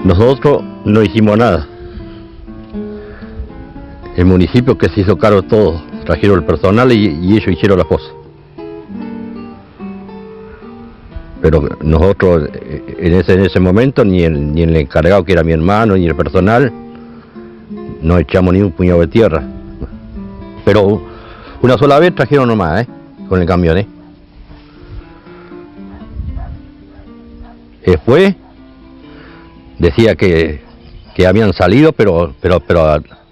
Nosotros no hicimos nada. El municipio que se hizo cargo de todo, trajeron el personal y ellos hicieron la fosa. Pero nosotros en ese momento, ni el encargado que era mi hermano, ni el personal, no echamos ni un puñado de tierra. Pero una sola vez trajeron nomás, con el camión, Después decía que habían salido, pero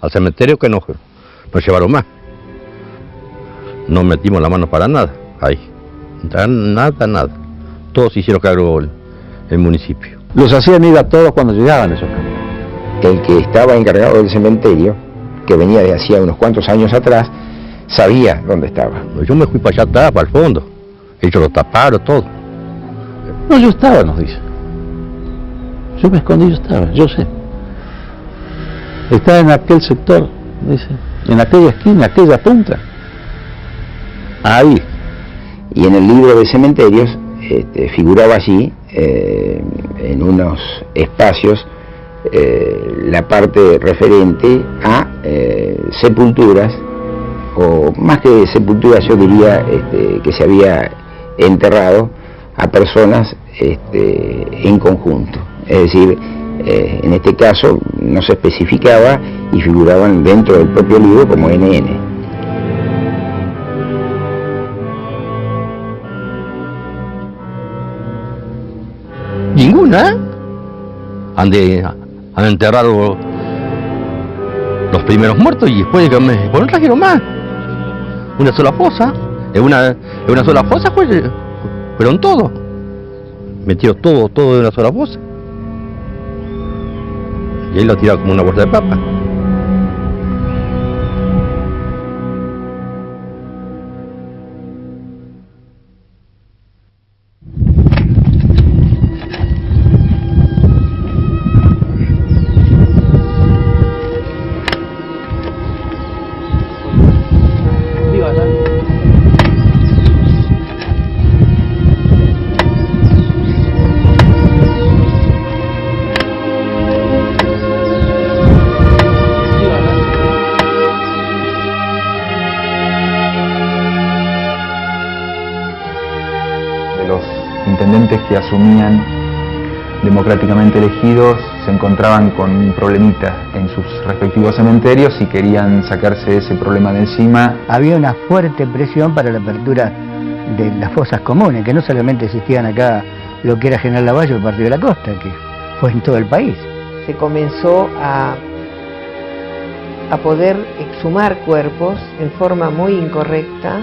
al cementerio que no llevaron más. No metimos la mano para nada, ahí. Nada. Todos hicieron cargo el municipio.
Los hacían ir a todos cuando llegaban esos camiones.
El que estaba encargado del cementerio, que venía de hacía unos cuantos años atrás, sabía dónde estaba.
Yo me fui para allá atrás, para el fondo. Ellos lo taparon, todo.
No, yo estaba, nos dice. Yo me escondí, yo estaba, yo sé. Estaba en aquel sector, dice, en aquella esquina, aquella punta.
Ahí. Y en el libro de cementerios figuraba allí, en unos espacios, la parte referente a sepulturas, o más que sepulturas yo diría que se había enterrado a personas en conjunto. Es decir, en este caso no se especificaba y figuraban dentro del propio libro como NN.
Ninguna. Han enterrado los primeros muertos y después no trajeron más. Una sola fosa. En una sola fosa fueron todos. Metieron todo en una sola fosa. Y ahí lo tiraron como una bolsa de papa.
Que asumían democráticamente elegidos se encontraban con un problemita en sus respectivos cementerios y querían sacarse ese problema de encima.
Había una fuerte presión para la apertura de las fosas comunes, que no solamente existían acá lo que era General Lavalle o el Partido de la Costa, que fue en todo el país.
Se comenzó a poder exhumar cuerpos en forma muy incorrecta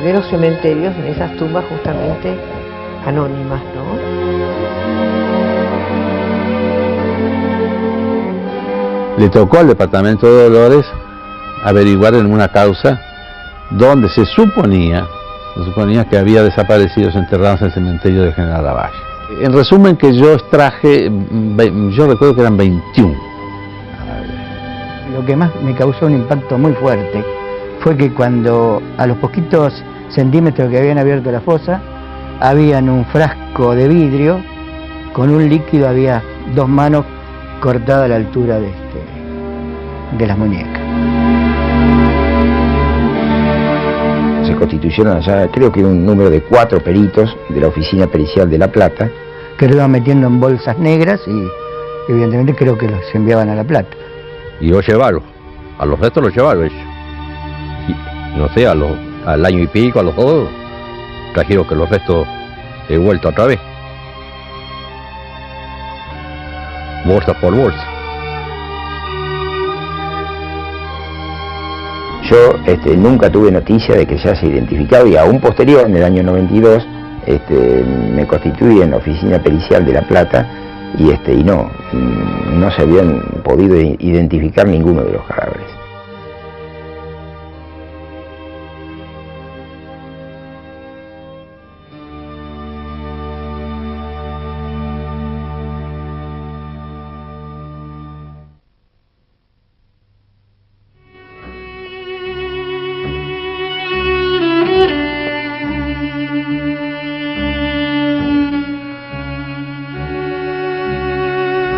de los cementerios, en esas tumbas justamente anónimas, ¿no?
Le tocó al Departamento de Dolores averiguar en una causa donde se suponía Se suponía que había desaparecidos enterrados en el cementerio de General Lavalle. En resumen, que yo extraje, yo recuerdo que eran 21.
Lo que más me causó un impacto muy fuerte fue que cuando a los poquitos centímetros que habían abierto la fosa, habían un frasco de vidrio con un líquido, había 2 manos cortadas a la altura de las muñecas.
Se constituyeron allá, creo que un número de 4 peritos de la Oficina Pericial de La Plata.
Que lo iban metiendo en bolsas negras y evidentemente creo que los enviaban a La Plata.
Y los llevaron, a los restos los llevaron ellos. Y, no sé, al año y pico, a los 2, trajeron que los restos he vuelto otra vez. Bolsa por bolsa.
Yo nunca tuve noticia de que se haya identificado, y aún posterior, en el año 92, me constituí en la Oficina Pericial de La Plata y no se habían podido identificar ninguno de los cadáveres.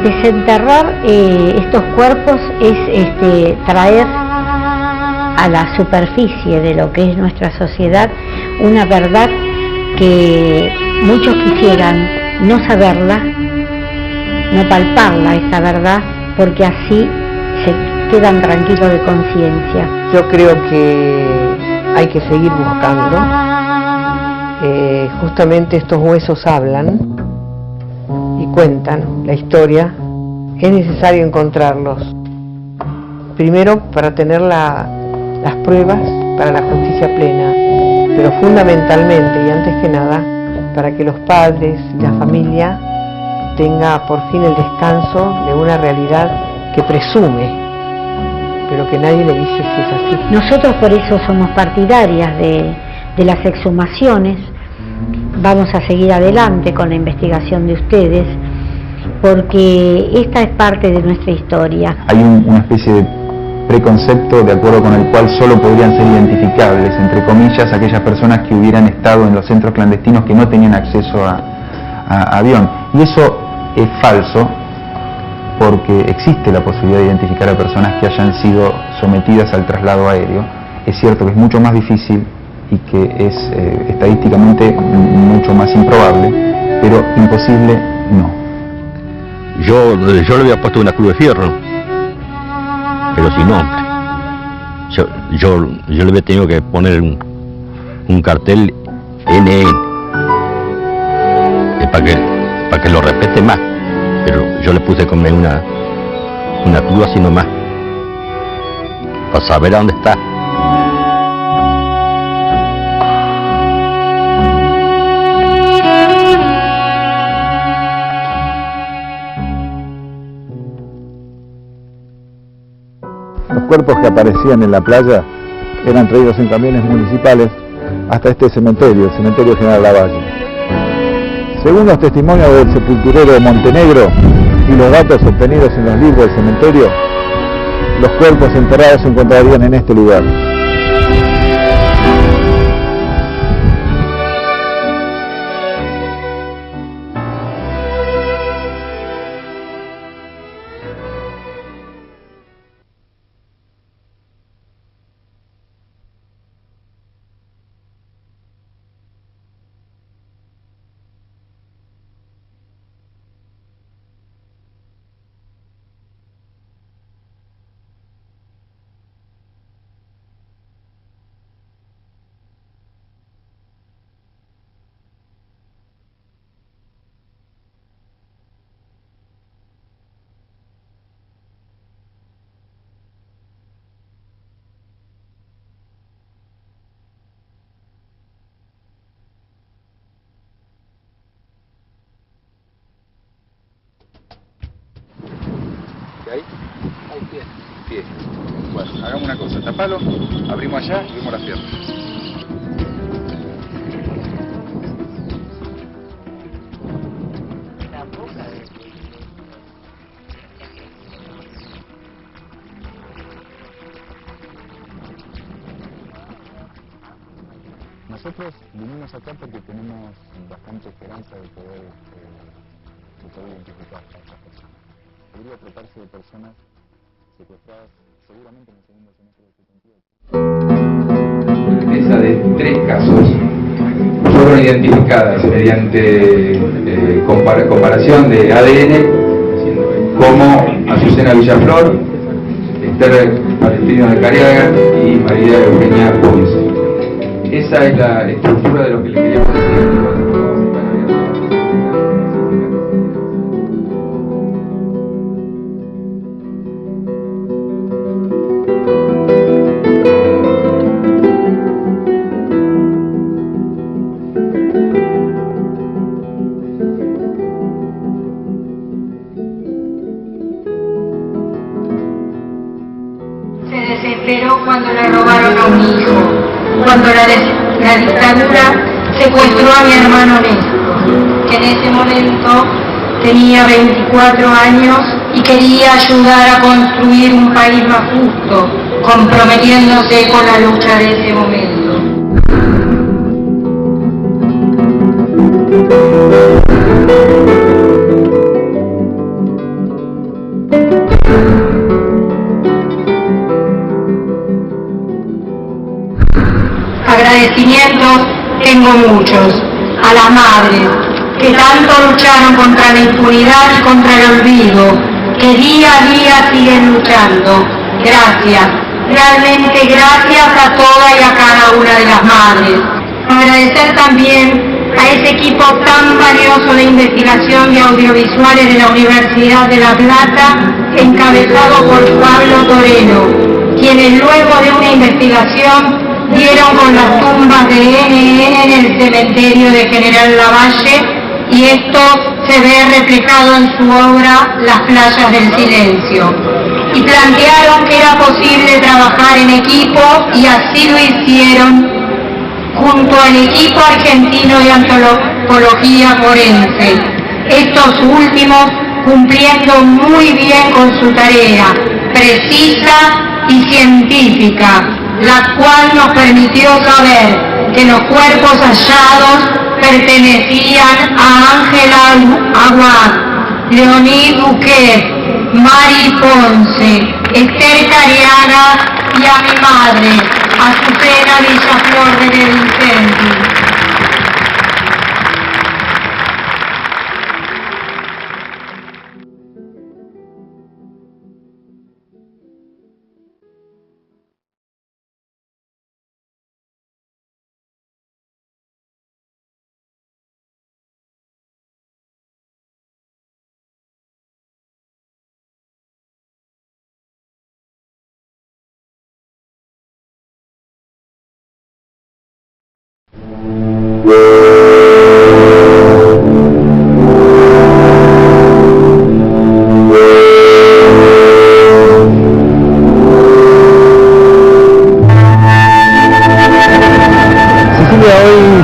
Desenterrar estos cuerpos es traer a la superficie de lo que es nuestra sociedad una verdad que muchos quisieran no saberla, no palparla esa verdad, porque así se quedan tranquilos de conciencia.
Yo creo que hay que seguir buscando. Justamente estos huesos hablan y cuentan la historia. Es necesario encontrarlos, primero para tener las pruebas para la justicia plena, pero fundamentalmente y antes que nada para que los padres y la familia tenga por fin el descanso de una realidad que presume, pero que nadie le dice si es así.
Nosotros por eso somos partidarias de las exhumaciones. Vamos a seguir adelante con la investigación de ustedes, porque esta es parte de nuestra historia.
Hay una especie de preconcepto de acuerdo con el cual solo podrían ser identificables, entre comillas, aquellas personas que hubieran estado en los centros clandestinos que no tenían acceso a avión. Y eso es falso, porque existe la posibilidad de identificar a personas que hayan sido sometidas al traslado aéreo. Es cierto que es mucho más difícil y que es estadísticamente mucho más improbable, pero imposible no.
Yo le había puesto una cruz de fierro, pero sin nombre. Yo le había tenido que poner un cartel NN para que lo respete más, pero yo le puse como una cruz así nomás, para saber a dónde está.
Los cuerpos que aparecían en la playa eran traídos en camiones municipales hasta este cementerio, el cementerio General Lavalle. Según los testimonios del sepulturero de Montenegro y los datos obtenidos en los libros del cementerio, los cuerpos enterrados se encontrarían en este lugar.
¿Ahí? Ahí, pie. Bueno, hagamos una cosa, tapalo, abrimos allá y vemos las piernas. nosotros vinimos acá porque tenemos bastante esperanza de poder identificar a estas personas. Podría tratarse de personas secuestradas seguramente en el segundo semestre del 78.
Esa de 3 casos fueron identificadas mediante comparación de ADN como Azucena Villaflor, Esther Palestino de Cariaga y María Eugenia Ponce. Esa es la estructura de lo que le queríamos decir.
Cuando le robaron a un hijo, cuando la dictadura secuestró a mi hermano Néstor, que en ese momento tenía 24 años y quería ayudar a construir un país más justo, comprometiéndose con la lucha de ese momento. Agradecimientos tengo muchos a las madres que tanto lucharon contra la impunidad y contra el olvido, que día a día siguen luchando. Gracias, realmente gracias a todas y a cada una de las madres. Agradecer también a ese equipo tan valioso de investigación de audiovisuales de la Universidad de La Plata, encabezado por Pablo Toreno, quienes luego de una investigación dieron con las tumbas de NN en el cementerio de General Lavalle, y esto se ve reflejado en su obra Las playas del silencio. Y plantearon que era posible trabajar en equipo, y así lo hicieron junto al equipo argentino de antropología forense. Estos últimos cumpliendo muy bien con su tarea, precisa y científica, la cual nos permitió saber que los cuerpos hallados pertenecían a Ángela Aguad, Leonid Buquet, Mari Ponce, Esther Cariaga y a mi madre, Azucena Villaflor de Vicente.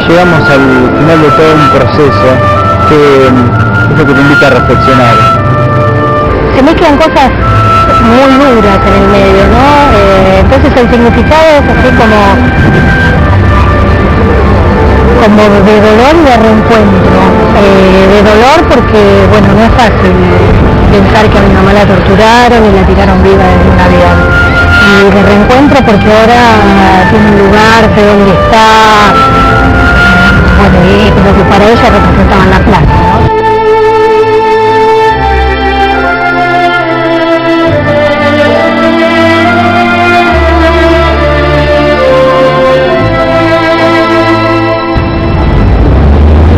Llegamos al final de todo un proceso que es lo que te invita a reflexionar.
Se mezclan cosas muy duras en el medio, ¿no? Entonces el significado es así como de dolor y de reencuentro. De dolor porque, bueno, no es fácil pensar que a mi mamá la torturaron y la tiraron viva desde un avión. Y de reencuentro porque ahora tiene un lugar, sé dónde está. Bueno, y lo que para ella representaban la plaza, ¿no?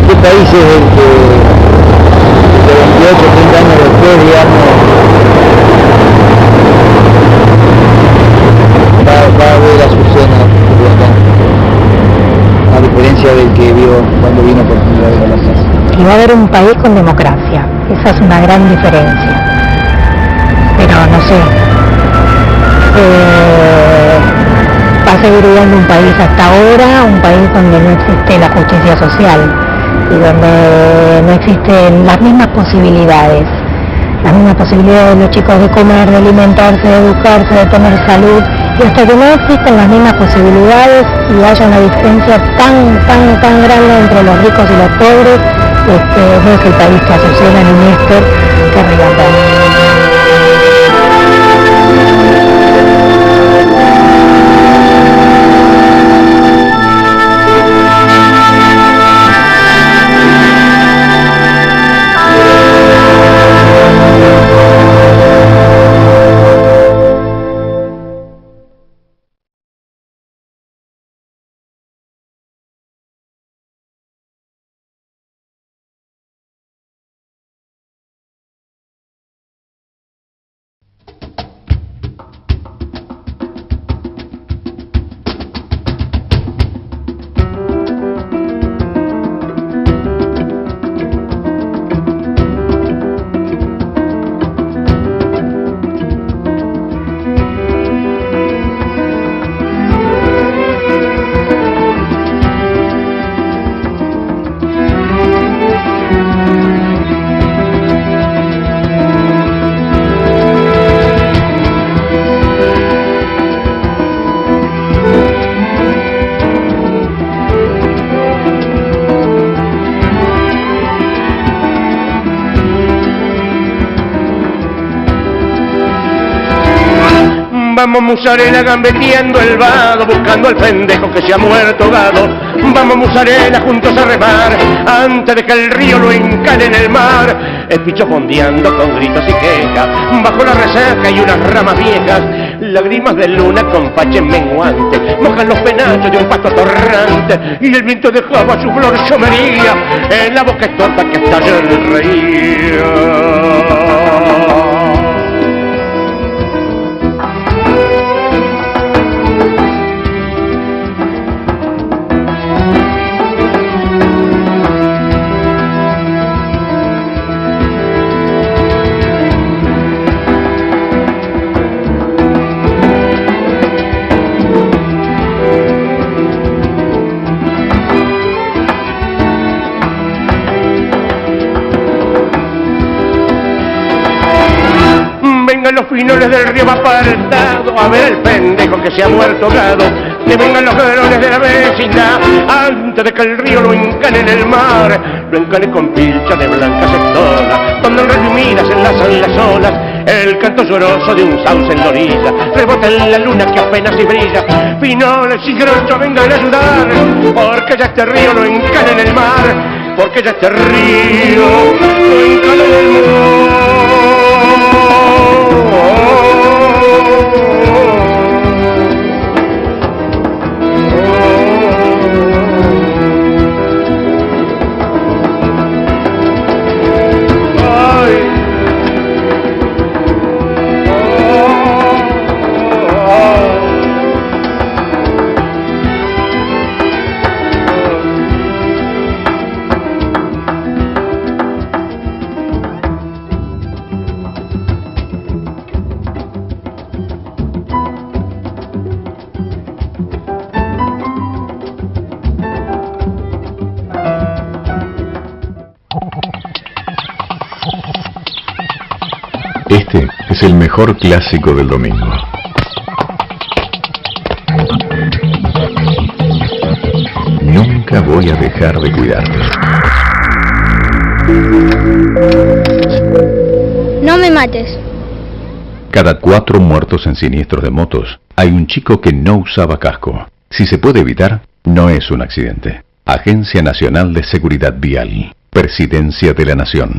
¿Qué país es el que 28, 30 años después, digamos, va a ver a Azucena, a diferencia del que vio cuando vino por primera vez a la casa?
Y va a haber un país con democracia, esa es una gran diferencia. Pero no sé, va a seguir viviendo un país hasta ahora, un país donde no existe la justicia social y donde no existen las mismas posibilidades
las mismas posibilidades de los chicos de comer, de alimentarse, de educarse, de tener salud, y hasta que no existen las mismas posibilidades y haya una diferencia tan grande entre los ricos y los pobres, no es el país que Azucena ni Néstor que relatamos.
Vamos Musarela gambeteando el vado, buscando al pendejo que se ha muerto ahogado. Vamos Musarela juntos a remar, antes de que el río lo encale en el mar. El picho fondeando con gritos y quejas, bajo la resaca y unas ramas viejas. Lágrimas de luna con paches menguantes, mojan los penachos de un pasto torrante. Y el viento dejaba su flor chomería en la boca estorta que estalla el río. Los finoles del río va apartado a ver el pendejo que se ha muerto ahogado. Que vengan los ladrones de la vecindad antes de que el río lo encane en el mar. Lo encane con pilcha de blancas estolas, cuando en redimidas enlazan las olas. El canto lloroso de un sauce en la orilla rebota en la luna que apenas si brilla. Finoles y grochos vengan a ayudar, porque ya este río lo encane en el mar. Porque ya este río lo encane en el mar.
Este es el mejor clásico del domingo. Nunca voy a dejar de cuidarte.
No me mates.
Cada 4 muertos en siniestros de motos, hay un chico que no usaba casco. Si se puede evitar, no es un accidente. Agencia Nacional de Seguridad Vial. Presidencia de la Nación.